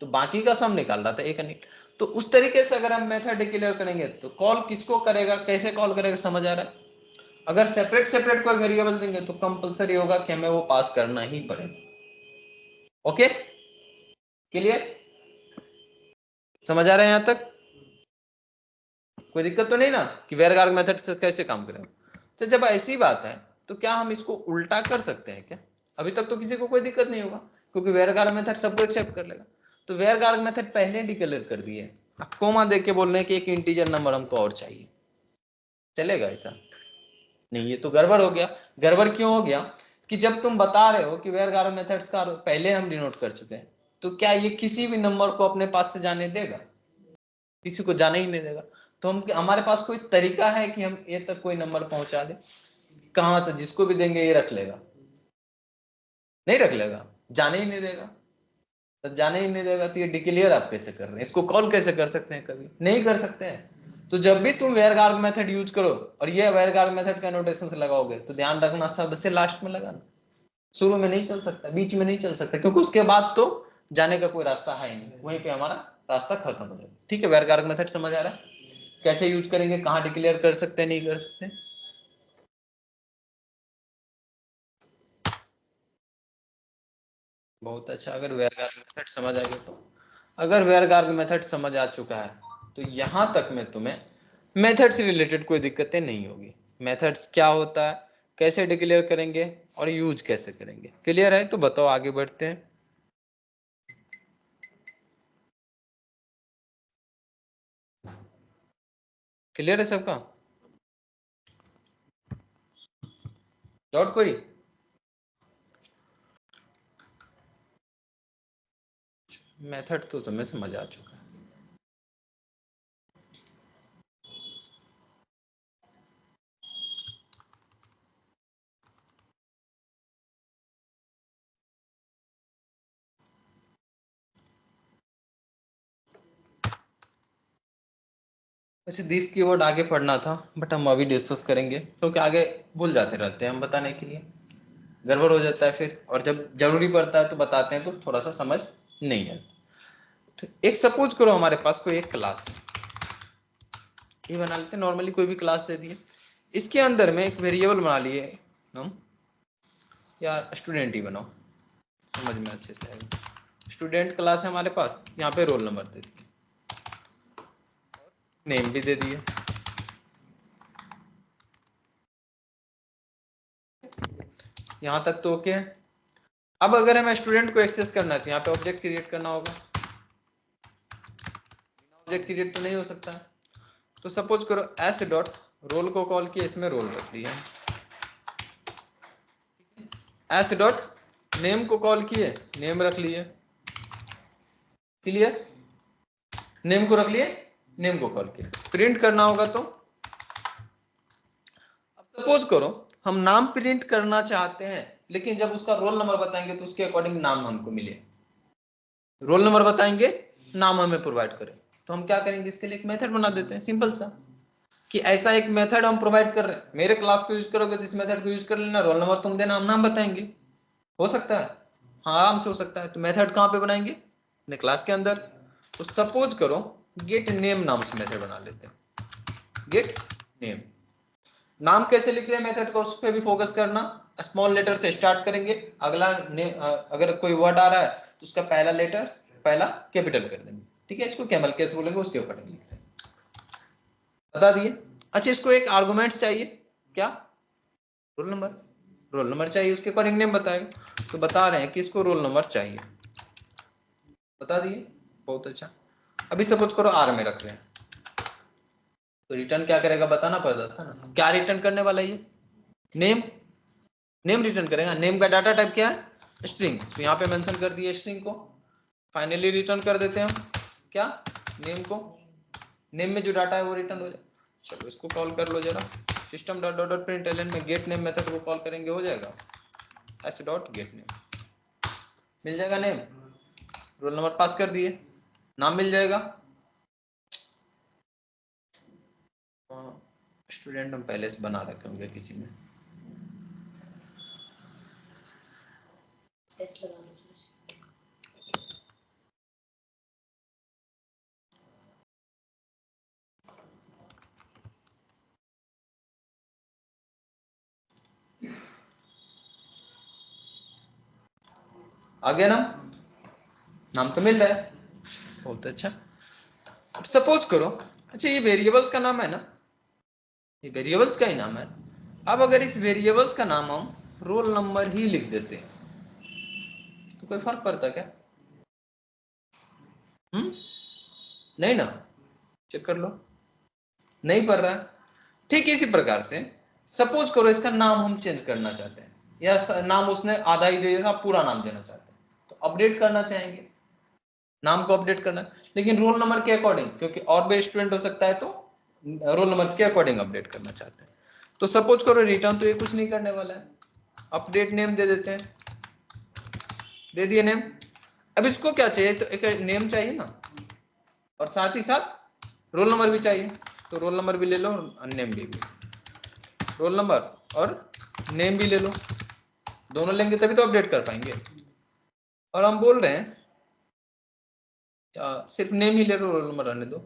तो बाकी का सम निकाल रहा था ए का नहीं। तो उस तरीके से अगर हम मेथड डिक्लेयर करेंगे तो कॉल किसको करेगा, कैसे कॉल करेगा, समझ आ रहा है? अगर सेपरेट सेपरेट कोई वेरिएबल देंगे तो कंपलसरी होगा कि हमें वो पास करना ही पड़ेगा। ओके, क्लियर, समझ आ रहा है यहां तक? कोई दिक्कत तो नहीं ना कि वेयर गार्ग मेथड से कैसे काम करेगा? तो जब ऐसी बात है तो क्या हम इसको उल्टा कर सकते हैं क्या? अभी तक तो किसी को कोई दिक्कत नहीं होगा, क्योंकि वेयर गार्ग मेथड सबको एक्सेप्ट कर लेगा। तो वेयर गार्ग मेथड पहले डिक्लेयर कर दिए, अब कोमा देख के बोल रहे हैं कि एक इंटीजर नंबर हमको और चाहिए, चलेगा ऐसा? नहीं, ये तो गड़बड़ हो गया। गड़बड़ क्यों हो गया, कि जब तुम बता रहे हो कि वेयर गार्ग मेथड्स का पहले हम डिनोट कर चुके हैं, तो क्या ये किसी भी नंबर को अपने पास से जाने देगा? किसी को जाने ही नहीं देगा। तो हम, हमारे पास कोई तरीका है कि हम ए तक कोई नंबर पहुंचा दे? कहां से, जिसको भी देंगे ये रख लेगा? नहीं रख लेगा, जाने ही नहीं देगा। तब जाने ही नहीं देगा तो ये डिक्लेयर आप कैसे कर रहे हैं, इसको कॉल कैसे कर सकते हैं, कभी नहीं कर सकते हैं। तो जब भी तुम वेयर गार्ग मेथड यूज करो और ये वेयर गार्ग मेथड का नोटेशन लगाओगे, तो ध्यान रखना सबसे लास्ट में लगाना, शुरू में नहीं चल सकता, बीच में नहीं चल सकता, क्योंकि उसके बाद तो जाने का कोई रास्ता है नहीं, वहीं पे हमारा रास्ता खत्म हो जाएगा। ठीक है, वेयर गार्ग मेथड समझ आ रहा है? कैसे यूज करेंगे, कहाँ डिक्लेयर कर सकते हैं, नहीं कर सकते? बहुत अच्छा, अगर वेयर गार्ग मेथड समझ आ गया तो। अगर वेयर गार्ग मेथड समझ आ चुका है तो यहां तक में तुम्हें मेथड से रिलेटेड कोई दिक्कतें नहीं होगी। मेथड्स क्या होता है, कैसे डिक्लेयर करेंगे और यूज कैसे करेंगे, क्लियर है? तो बताओ, आगे बढ़ते हैं। क्लियर है सबका? डाउट कोई? मेथड तो तुम्हें समझ आ चुका है। वैसे दिस कीवर्ड आगे पढ़ना था, बट हम अभी डिस्कस करेंगे, क्योंकि आगे भूल जाते रहते हैं हम बताने के लिए, गड़बड़ हो जाता है फिर, और जब जरूरी पड़ता है तो बताते हैं तो थोड़ा सा समझ नहीं आता। तो एक सपोज करो हमारे पास कोई एक क्लास है, ये बना लेते हैं, नॉर्मली कोई भी क्लास दे दिए, इसके अंदर में एक वेरिएबल बना लिए हम, या स्टूडेंट ही बनाओ, समझ में अच्छे से आएगा। स्टूडेंट क्लास है हमारे पास, यहाँ पे रोल नंबर दे दिए, नेम भी दे दिए। यहां तक तो ओके है। अब अगर हमें स्टूडेंट को एक्सेस करना है तो यहाँ पे ऑब्जेक्ट क्रिएट करना होगा। ऑब्जेक्ट क्रिएट तो नहीं हो सकता है, तो सपोज करो एस डॉट रोल को कॉल किया, इसमें रोल रख दिया। एस डॉट नेम को कॉल किए, नेम रख लिए। क्लियर? नेम को रख लिए, नेम को कॉल किया। प्रिंट करना होगा तो अब सपोज करो हम नाम प्रिंट करना चाहते हैं, लेकिन जब उसका रोल नंबर बताएंगे तो उसके अकॉर्डिंग नाम हमको मिले। रोल नंबर बताएंगे, नाम हमें प्रोवाइड करें, तो हम क्या करेंगे, इसके लिए एक मेथड बना देते हैं सिंपल सा, कि ऐसा एक मेथड हम प्रोवाइड कर रहे हैं, मेरे क्लास को यूज करोगे तो इस मेथड को यूज कर लेना, रोल नंबर तुम देना, हम नाम बताएंगे। हो सकता है? हाँ आराम से हो सकता है। तो मेथड कहाँ पे बनाएंगे, अपने क्लास के अंदर। तो सपोज करो गेट नेम नाम से मेथड बना लेते हैं। गेट नेम, नाम कैसे लिख रहे हैं मेथड को, उस पर भी फोकस करना। स्मॉल लेटर से स्टार्ट करेंगे, अगला अगर कोई वर्ड आ रहा है तो उसका पहला लेटर पहला कैपिटल कर देंगे। ठीक है, इसको कैमल कैसे बोलेंगे उसके ऊपर लिखते हैं। बता दिए। अच्छा, इसको एक आर्गुमेंट चाहिए, क्या? Roll number. रोल नंबर चाहिए, उसके अकॉर्डिंग नेम बताएगा। तो बता रहे हैं कि इसको रोल नंबर चाहिए, बता दिए। बहुत अच्छा। अभी सपोज करो आर में रख रहे हैं, तो रिटर्न क्या करेगा बताना पड़ता था ना, क्या रिटर्न करने वाला है ये? नेम। नेम रिटर्न करेगा। नेम का डाटा टाइप क्या है? स्ट्रिंग। तो यहाँ पे मेंशन कर दिए स्ट्रिंग को। फाइनली रिटर्न कर देते हैं हम क्या, नेम को। नेम में जो डाटा है वो रिटर्न हो जाए। चलो इसको कॉल कर लो जरा, system dot dot dot println में गेट नेम मेथड को कॉल करेंगे, हो जाएगा एस डॉट गेट नेम, मिल जाएगा नेम। रोल नंबर पास कर दिए, नाम मिल जाएगा। स्टूडेंट हम पहले से बना रखे होंगे किसी में। आ गया नाम, नाम तो मिल रहा है, बहुत अच्छा। सपोज करो, अच्छा ये वेरिएबल्स का नाम है ना, ये वेरिएबल्स का ही नाम है। अब अगर इस वेरिएबल्स का नाम हम रोल नंबर ही लिख देते हैं तो कोई फर्क पड़ता क्या? नहीं ना, चेक कर लो, नहीं पड़ रहा है। ठीक इसी प्रकार से सपोज करो इसका नाम हम चेंज करना चाहते हैं, या नाम उसने आधा ही दे दिया, पूरा नाम देना चाहते हैं, तो अपडेट करना चाहेंगे, नाम को अपडेट करना, लेकिन रोल नंबर के अकॉर्डिंग, क्योंकि और भी स्टूडेंट हो सकता है, तो रोल नंबर के अकॉर्डिंग अपडेट करना चाहते हैं। तो सपोज करो रिटर्न तो ये कुछ नहीं करने वाला है, अपडेट नेम दे देते हैं, दे दिए नेम। अब इसको क्या चाहिए, तो एक नेम चाहिए ना, और साथ ही साथ रोल नंबर भी चाहिए, तो रोल नंबर भी ले लो और नेम भी। रोल नंबर और नेम भी ले लो, दोनों लेंगे तभी तो अपडेट कर पाएंगे। और हम बोल रहे हैं सिर्फ नेम ही ले लो, रोल नंबर रहने दो,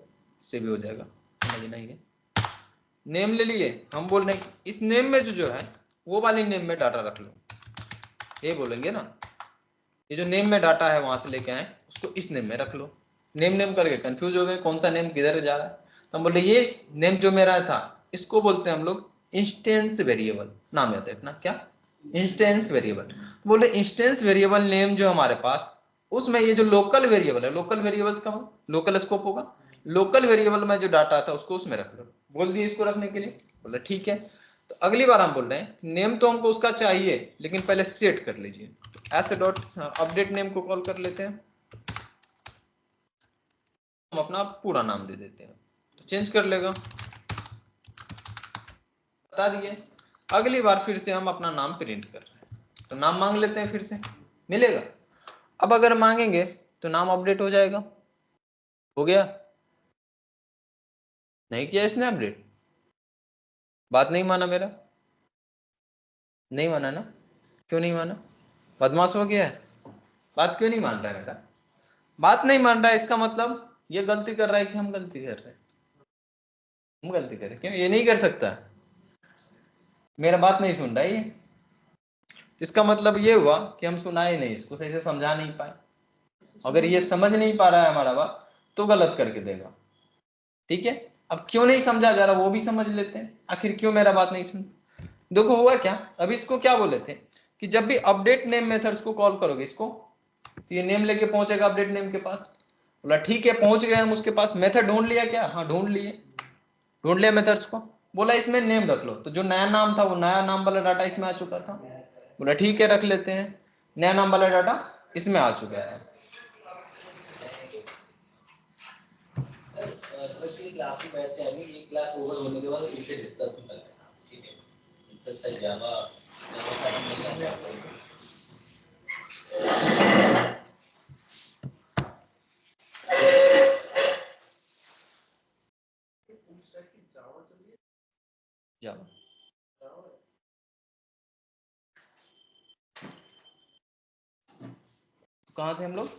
इससे भी हो जाएगा, समझ नहीं है। नेम ले लिए, हम बोल रहे हैं इस नेम में जो है वो वाली नेम में डाटा रख लो, ये बोलेंगे ना, ये जो नेम में डाटा है वहां से लेके आए उसको इस नेम में रख लो। नेम नेम करके कंफ्यूज हो गए कौन सा नेम किधर जा रहा है, तो हम बोले ये नेम जो मेरा था इसको बोलते हैं हम लोग इंस्टेंस वेरिएबल। नाम याद रखना क्या, इंस्टेंस वेरिएबल। बोले इंस्टेंस वेरिएबल नेम जो हमारे पास, उसमें ये जो लोकल वेरिएबल है, लोकल वेरिएबल्स का लोकल स्कोप होगा, लोकल वेरिएबल में जो डाटा था उसको उसमें रख लो। बोल दिए इसको रखने के लिए, बोले ठीक है। तो अगली बार हम बोल रहे हैं नेम तो हमको उसका चाहिए, लेकिन पहले सेट कर लीजिए, ऐसे डॉट अपडेट नेम को कॉल कर लेते हैं, हम अपना पूरा नाम दे देते हैं, तो चेंज कर लेगा, बता दिए। अगली बार फिर से हम अपना नाम प्रिंट कर रहे हैं, तो नाम मांग लेते हैं, फिर से मिलेगा। अब अगर मांगेंगे तो नाम अपडेट हो जाएगा, हो गया। नहीं किया इसने अपडेट, बात नहीं माना मेरा, नहीं माना ना, क्यों नहीं माना, बदमाश हो गया है, बात क्यों नहीं मान रहा है मेरा, बात नहीं मान रहा है, इसका मतलब ये गलती कर रहा है कि हम गलती कर रहे हैं, हम गलती कर रहे हैं, क्यों ये नहीं कर सकता, मेरा बात नहीं सुन रहा है ये, इसका मतलब ये हुआ कि हम सुनाए नहीं, इसको सही से समझा नहीं पाए। अगर ये समझ नहीं पा रहा है हमारा बात तो गलत करके देगा, ठीक है। अब क्यों नहीं समझा जा रहा वो भी समझ लेते हैं, आखिर क्यों मेरा बात नहीं समझ। देखो हुआ क्या, अभी इसको क्या बोले थे कि जब भी अपडेट नेम मेथड्स को कॉल करोगे इसको, तो ये नेम लेके पहुंचेगा अपडेट नेम के पास। बोला ठीक है पहुंच गए हम उसके पास, मेथड ढूंढ लिया क्या, हाँ ढूंढ लिए, ढूंढ लिया मेथड्स को। बोला इसमें नेम रख लो, तो जो नया नाम था वो नया नाम वाला डाटा इसमें आ चुका था। बोला ठीक है रख लेते हैं, नया नाम वाला डाटा इसमें आ चुका है। क्लास में बैठ जाएंगे, ये क्लास ओवर होने के बाद फिर से डिस्कस कर लेना, ठीक है। इससे जावा जावा कहाँ थे हम लोग,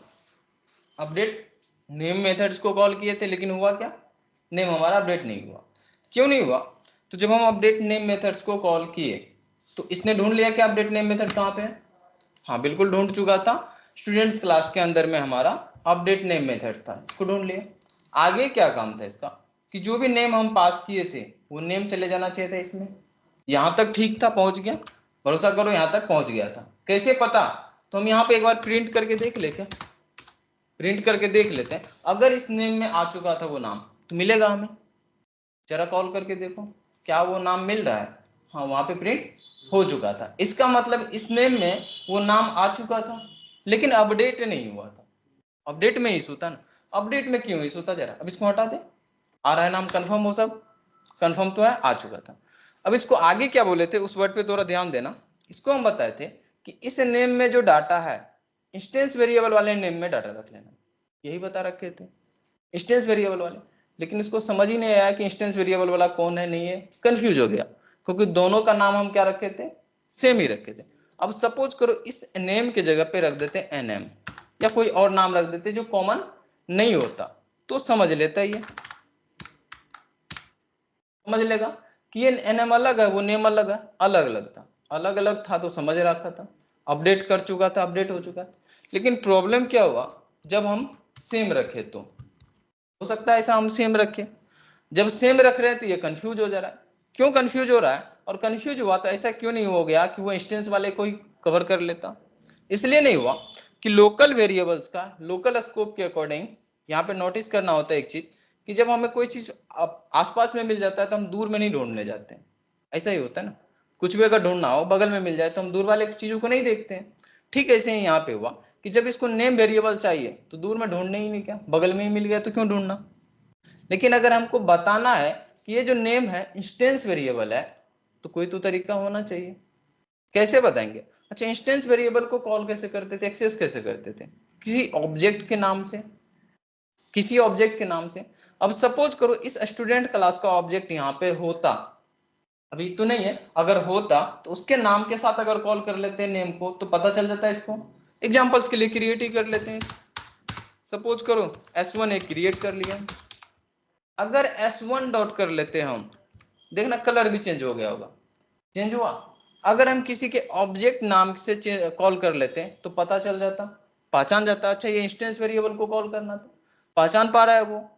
अपडेट नेम मेथड्स को कॉल किए थे, लेकिन हुआ क्या, नेम हमारा अपडेट नहीं हुआ। क्यों नहीं हुआ, तो जब हम अपडेट नेम मेथड्स को कॉल किए तो इसने ढूंढ लिया कि अपडेट नेम मेथड कहाँ पे है, हाँ बिल्कुल ढूंढ चुका था, स्टूडेंट्स क्लास के अंदर में हमारा अपडेट नेम मेथड था, इसको ढूंढ लिया। आगे क्या काम था इसका, कि जो भी नेम हम पास किए थे वो नेम चले जाना चाहिए था इसमें। यहाँ तक ठीक था, पहुंच गया, भरोसा करो यहाँ तक पहुंच गया था। कैसे पता, तो हम यहाँ पे एक बार प्रिंट करके देख ले, क्या प्रिंट करके देख लेते हैं, अगर इस नेम में आ चुका था वो नाम तो मिलेगा हमें, जरा कॉल करके देखो क्या वो नाम मिल रहा है, हाँ वहां पे प्रिंट हो चुका था। इसका मतलब इस नेम में वो नाम आ चुका था, लेकिन अपडेट नहीं हुआ था। अपडेट में इशू था ना, अपडेट में क्यों इशू था, जरा अब इसको हटा दे, आ रहा है नाम कंफर्म, हो सब कंफर्म तो है, आ चुका था। अब इसको आगे क्या बोले थे उस वर्ड पे थोड़ा ध्यान देना। इसको हम बताए थे कि इस नेम में जो डाटा है इंस्टेंस वेरिएबल वाले नेम में डाटा रख लेना, यही बता रखे थे इंस्टेंस वेरिएबल वाले। लेकिन इसको समझ ही नहीं आया कि इंस्टेंस वेरिएबल वाला कौन है नहीं है, कंफ्यूज हो गया, क्योंकि दोनों का नाम हम क्या रखे थे, सेम ही रखे थे। अब सपोज करो इस नेम के जगह पे रख देते एनएम, या कोई और नाम रख देते जो कॉमन नहीं होता, तो समझ लेता ये, समझ लेगा कि ये एनएम अलग है वो नेम अलग है, अलग अलग था, अलग अलग था तो समझ रखा था, अपडेट कर चुका था, अपडेट हो चुका था। लेकिन प्रॉब्लम क्या हुआ, जब हम सेम रखे तो हो सकता है ऐसा हम सेम रखें, जब सेम रख रहे हैं तो ये कंफ्यूज हो जा रहा है। क्यों कंफ्यूज हो रहा है, और कंफ्यूज हुआ तो ऐसा क्यों नहीं हो गया कि वो इंस्टेंस वाले को ही कवर कर लेता, इसलिए नहीं हुआ कि लोकल वेरिएबल्स का लोकल स्कोप के अकॉर्डिंग यहाँ पे नोटिस करना होता है एक चीज, कि जब हमें कोई चीज आसपास में मिल जाता है तो हम दूर में नहीं ढूंढने जाते हैं, ऐसा ही होता है ना, कुछ भी अगर ढूंढना हो बगल में मिल जाए तो हम दूर वाले चीजों को नहीं देखते हैं। ठीक ऐसे ही यहाँ पे हुआ कि जब इसको नेम वेरिएबल चाहिए तो दूर में ढूंढने ही नहीं, क्या बगल में ही मिल गया तो क्यों ढूंढना। लेकिन अगर हमको बताना है कि ये जो नेम है इंस्टेंस वेरिएबल है, तो कोई तो तरीका होना चाहिए, कैसे बताएंगे। अच्छा इंस्टेंस वेरिएबल को कॉल कैसे करते थे, एक्सेस कैसे करते थे, किसी ऑब्जेक्ट के नाम से, किसी ऑब्जेक्ट के नाम से। अब सपोज करो इस स्टूडेंट क्लास का ऑब्जेक्ट यहाँ पे होता, अभी तो नहीं है, अगर होता तो उसके नाम के साथ अगर कॉल कर लेते हैं नेम को तो पता चल जाता है इसको। एग्जांपल्स के लिए क्रिएट ही कर लेते हैं, सपोज करो s1 एक क्रिएट कर लिया, अगर s1 डॉट कर लेते हैं हम, देखना कलर भी चेंज हो गया होगा, चेंज हुआ। अगर हम किसी के ऑब्जेक्ट नाम से कॉल कर लेते हैं तो पता चल जाता, पहचान जाता, अच्छा ये इंस्टेंस वेरिएबल को कॉल करना था, पहचान पा रहा है वो।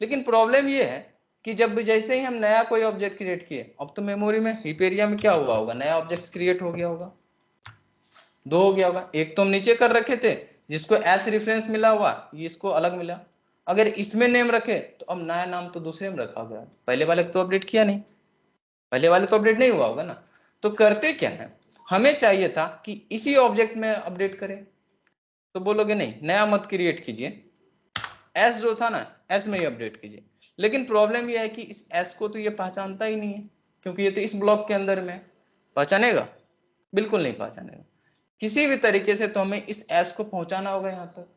लेकिन प्रॉब्लम ये है कि जब भी जैसे ही हम नया कोई ऑब्जेक्ट क्रिएट किए, अब तो मेमोरी में हीप एरिया में क्या हुआ होगा, नया ऑब्जेक्ट क्रिएट हो गया होगा, दो हो गया होगा, एक तो हम नीचे कर रखे थे जिसको एस रेफरेंस मिला हुआ, ये इसको अलग मिला। अगर इसमें नेम रखे तो अब नया नाम तो दूसरे में रखा गया, पहले वाले तो अपडेट किया नहीं, पहले वाले तो अपडेट नहीं हुआ होगा ना। तो करते क्या है, हमें चाहिए था कि इसी ऑब्जेक्ट में अपडेट करें, तो बोलोगे नहीं नया मत क्रिएट कीजिए, एस जो था ना एस में ही अपडेट कीजिए। लेकिन प्रॉब्लम यह है कि इस एस को तो ये पहचानता ही नहीं है, क्योंकि ये तो इस ब्लॉक के अंदर में, पहचानेगा, बिल्कुल नहीं पहचानेगा। किसी भी तरीके से तो हमें इस एस को पहुंचाना होगा यहाँ तक,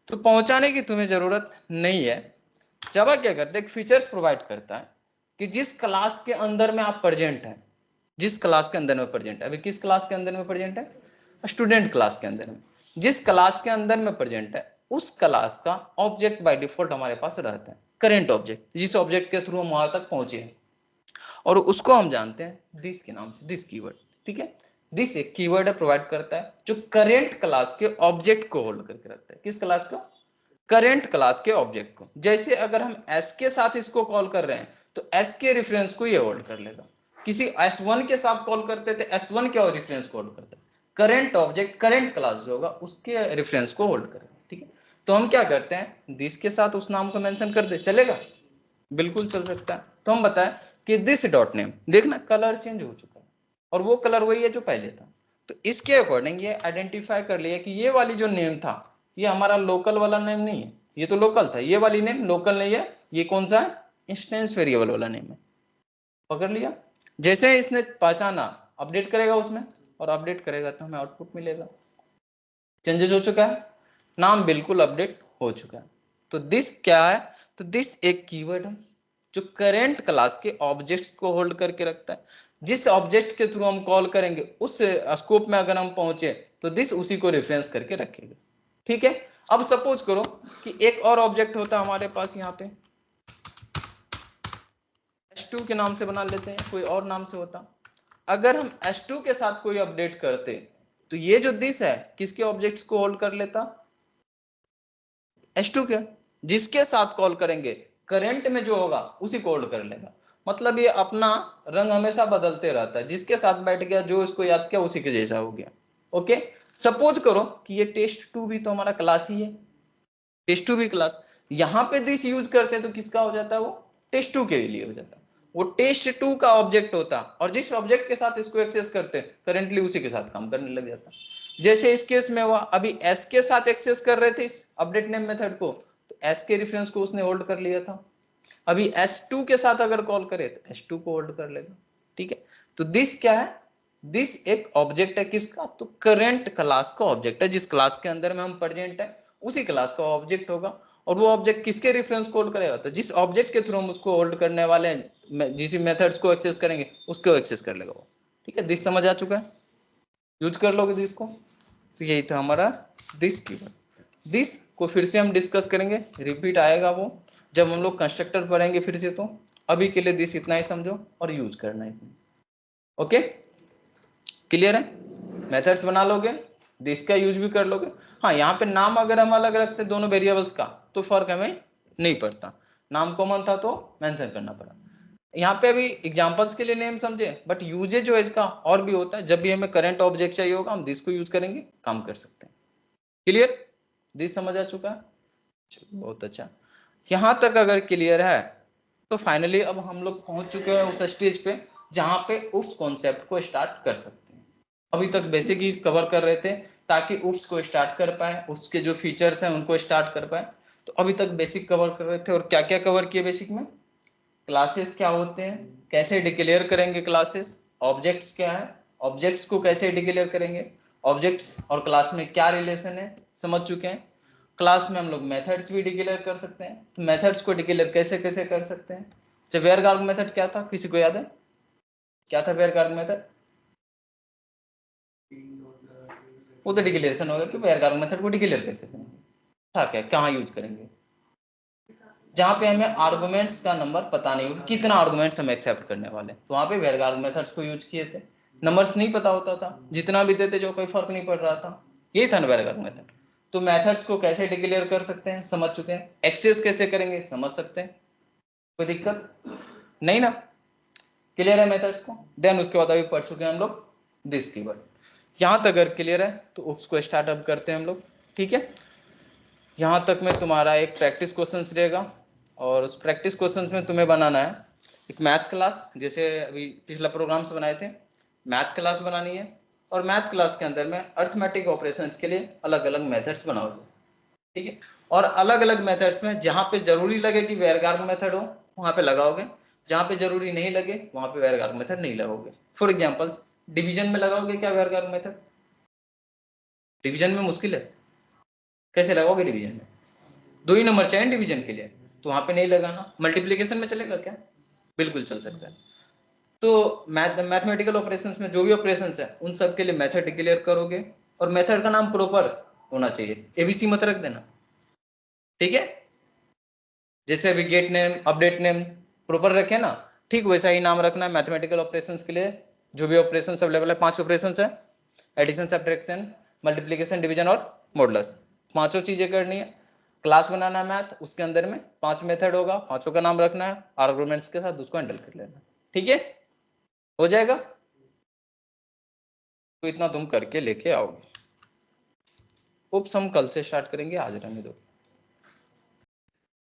तो पहुंचाने की तुम्हें जरूरत नहीं है। जावा क्या करता है, एक फीचर्स प्रोवाइड करता है कि जिस क्लास के अंदर में आप प्रेजेंट है, जिस क्लास के अंदर में प्रेजेंट है, अभी किस क्लास के अंदर में प्रेजेंट है, स्टूडेंट क्लास के अंदर में, जिस क्लास के अंदर में प्रेजेंट है उस क्लास का ऑब्जेक्ट बाय डिफॉल्ट हमारे पास रहता है, करेंट ऑब्जेक्ट, जिस ऑब्जेक्ट के थ्रू हम वहां तक पहुंचे हैं, और उसको हम जानते हैं दिस के नाम से, दिस कीवर्ड, ठीक है। दिस एक कीवर्ड प्रोवाइड करता है जो करेंट क्लास के ऑब्जेक्ट को होल्ड करके रखता है, किस क्लास को, करेंट क्लास के ऑब्जेक्ट को। जैसे अगर हम एस के साथ इसको कॉल कर रहे हैं तो एस के रेफरेंस को ये होल्ड कर लेगा। किसी S1 के साथ कॉल करते थे, S1 क्या रेफरेंस को होल्ड करता है, करंट ऑब्जेक्ट करंट क्लास जो होगा उसके रेफरेंस को होल्ड करेगा। ठीक है, तो हम क्या करते हैं, दिस के साथ उस नाम को मेंशन कर दे, चलेगा, बिल्कुल चल सकता है। तो हम बताएं कि दिस डॉट नेम, देखना कलर चेंज हो चुका है और वो कलर वही है जो पहले था। तो इसके अकॉर्डिंग ये आइडेंटिफाई कर लिया कि ये वाली जो नेम था ये हमारा लोकल वाला नेम नहीं है, ये तो लोकल था, ये वाली नेम लोकल नहीं है, ये कौन सा है, इंस्टेंस वेरिएबल वाला नेम है। पकड़ लिया। जैसे इसने पहचाना अपडेट करेगा उसमें, और अपडेट करेगा तो हमें आउटपुट मिलेगा। चेंजेस हो चुका है, नाम बिल्कुल अपडेट हो चुका है। तो दिस क्या है, तो दिस एक कीवर्ड है जो करेंट क्लास के ऑब्जेक्ट्स को होल्ड करके रखता है। जिस ऑब्जेक्ट के थ्रू हम कॉल करेंगे उस स्कोप में अगर हम पहुंचे तो दिस उसी को रेफरेंस करके रखेगा। ठीक है, अब सपोज करो कि एक और ऑब्जेक्ट होता हमारे पास यहाँ पे, S2 के नाम से बना लेते हैं, कोई और नाम से होता। अगर हम S2 के साथ कोई अपडेट करते तो ये जो दिस है किसके ऑब्जेक्ट्स को होल्ड कर लेता, S2 के। जिसके साथ कॉल करेंगे करंट में जो होगा उसी को होल्ड कर लेगा। मतलब ये अपना रंग हमेशा बदलते रहता है, जिसके साथ बैठ गया जो इसको याद किया उसी के जैसा हो गया। ओके, सपोज करो कि ये test2 भी तो हमारा क्लास ही है, test2 भी क्लास, यहाँ पे दिस यूज करते हैं तो किसका हो जाता है, वो test2 के लिए हो जाता है, वो test2 का ऑब्जेक्ट होता, और जिस ऑब्जेक्ट के साथ इसको एक्सेस करते हैं करेंटली उसी के साथ काम करने लग जाता। जैसे इस केस में हुआ, अभी एस के साथ एक्सेस कर रहे थे इस अपडेट नेम मेथड को, तो एस के रेफरेंस को उसने होल्ड कर लिया था। अभी S2 के साथ अगर कॉल करे तो S2 को होल्ड कर लेगा। ठीक है, तो दिस क्या है, दिस एक ऑब्जेक्ट है किसका, तो करेंट क्लास का ऑब्जेक्ट है, जिस क्लास के अंदर में हम प्रेजेंट है उसी क्लास का ऑब्जेक्ट होगा। और वो ऑब्जेक्ट किसके रेफरेंस को होल्ड करेगा, तो जिस ऑब्जेक्ट के थ्रू हम उसको होल्ड करने वाले हैं, जिस मेथड्स को एक्सेस करेंगे उसको एक्सेस कर लेगा वो। ठीक है, दिस समझ आ चुका है, यूज कर लोगे दिस को। तो यही था हमारा दिस कीवर्ड। दिस को फिर से हम डिस्कस करेंगे, रिपीट आएगा वो जब हम लोग कंस्ट्रक्टर पढ़ेंगे फिर से। तो अभी के लिए दिस इतना ही समझो और यूज करना है। ओके, क्लियर है, मेथड्स बना लोगे, दिस का यूज भी कर लोगे। हाँ, यहाँ पे नाम अगर हम अलग रखते दोनों वेरिएबल्स का तो फर्क हमें नहीं पड़ता, नाम कॉमन था तो मेंशन करना पड़ा। यहाँ पे अभी एग्जांपल्स के लिए नेम समझे, बट यूजेज जो है इसका और भी होता है। जब भी हमें करंट ऑब्जेक्ट चाहिए होगा हम दिस को यूज करेंगे, काम कर सकते हैं। क्लियर, दिस समझ आ चुका है, बहुत अच्छा। यहाँ तक अगर क्लियर है तो फाइनली अब हम लोग पहुंच चुके हैं उस स्टेज पे जहां पे उस कॉन्सेप्ट को स्टार्ट कर सकते हैं। अभी तक बेसिक ही कवर कर रहे थे ताकि उप्स को स्टार्ट कर पाए, उसके जो फीचर्स हैं उनको स्टार्ट कर पाए। तो अभी तक बेसिक कवर कर रहे थे, और क्या क्या कवर किए बेसिक में, क्लासेस क्या होते हैं, कैसे डिक्लेयर करेंगे क्लासेस, ऑब्जेक्ट्स क्या है, ऑब्जेक्ट्स को कैसे डिक्लेयर करेंगे, ऑब्जेक्ट्स और क्लास में क्या रिलेशन है समझ चुके हैं। क्लास में हम लोग मेथड्स भी डिक्लेयर कर सकते हैं, तो मेथड्स को डिक्लेयर कैसे कैसे कर सकते हैं। जब वेयर गार्ड मेथड क्या था, किसी को याद है क्या था वेयर गार्ड मेथड, वो तो डिक्लेरेशन होगा कि वेयर गार्ड मेथड को डिक्लेयर कैसे करेंगे, था क्या, कहाँ यूज करेंगे, जहाँ पे हमें आर्गुमेंट्स का नंबर पता नहीं होगा, कितना आर्गुमेंट्स हम एक्सेप्ट करने वाले, तो वहाँ पे वेयर गार्ड मेथड्स को यूज किए थे। नंबर्स नहीं पता होता था, जितना भी देते जो कोई फर्क नहीं पड़ रहा था, यही था ना वेयर गार्ड मेथड। तो मेथड्स को कैसे डिक्लेयर कर सकते हैं समझ चुके हैं, एक्सेस कैसे करेंगे समझ सकते हैं, कोई दिक्कत नहीं ना, क्लियर है मेथड्स को। देन उसके बाद अभी पढ़ चुके हैं हम लोग दिस कीवर्ड। यहाँ तक अगर क्लियर है तो उसको स्टार्टअप करते हैं हम लोग। ठीक है, यहाँ तक में तुम्हारा एक प्रैक्टिस क्वेश्चंस रहेगा, और उस प्रैक्टिस क्वेश्चंस में तुम्हें बनाना है एक मैथ क्लास, जैसे अभी पिछला प्रोग्राम से बनाए थे, मैथ क्लास बनानी है। और मैथ क्लास के अंदर में अर्थमेटिक ऑपरेशंस के लिए अलग अलग मेथड्स बनाओगे। ठीक है, और अलग अलग मेथड्स में जहाँ पे जरूरी लगे कि वेयर गार्ड मेथड हो वहाँ पे लगाओगे, जहाँ पे जरूरी नहीं लगे वहाँ पे वेयर गार्ड मेथड नहीं लगाओगे। फॉर एग्जाम्पल डिवीजन में लगाओगे क्या वेयर गार्ड मेथड, डिवीजन में मुश्किल है, कैसे लगाओगे डिवीजन में, दो ही नंबर चाहिए डिवीजन के लिए, तो वहां पे नहीं लगाना। मल्टीप्लिकेशन में चलेगा क्या, बिल्कुल चल सकता है। तो मैथमेटिकल ऑपरेशंस में जो भी ऑपरेशंस है उन सब के लिए मेथड डिक्लेयर करोगे, और मेथड का नाम प्रॉपर होना चाहिए, एबीसी मत रख देना। ठीक है, जैसे अभी gate name update name proper रखे ना, ठीक वैसा ही नाम रखना है मैथमेटिकल ऑपरेशंस के लिए। जो भी ऑपरेशन अवेलेबल है, 5 ऑपरेशंस है, एडिशन, सब्ट्रैक्शन, मल्टीप्लिकेशन, डिवीजन और मॉडुलस, 5 चीजें करनी है। क्लास बनाना है मैथ, उसके अंदर में 5 मेथड होगा, 5 का नाम रखना है, आर्गुमेंट्स के साथ उसको हैंडल कर लेना। ठीक है, हो जाएगा। तो इतना तुम करके लेके आओगे। उप्स हम कल से स्टार्ट करेंगे, आज रहने दो।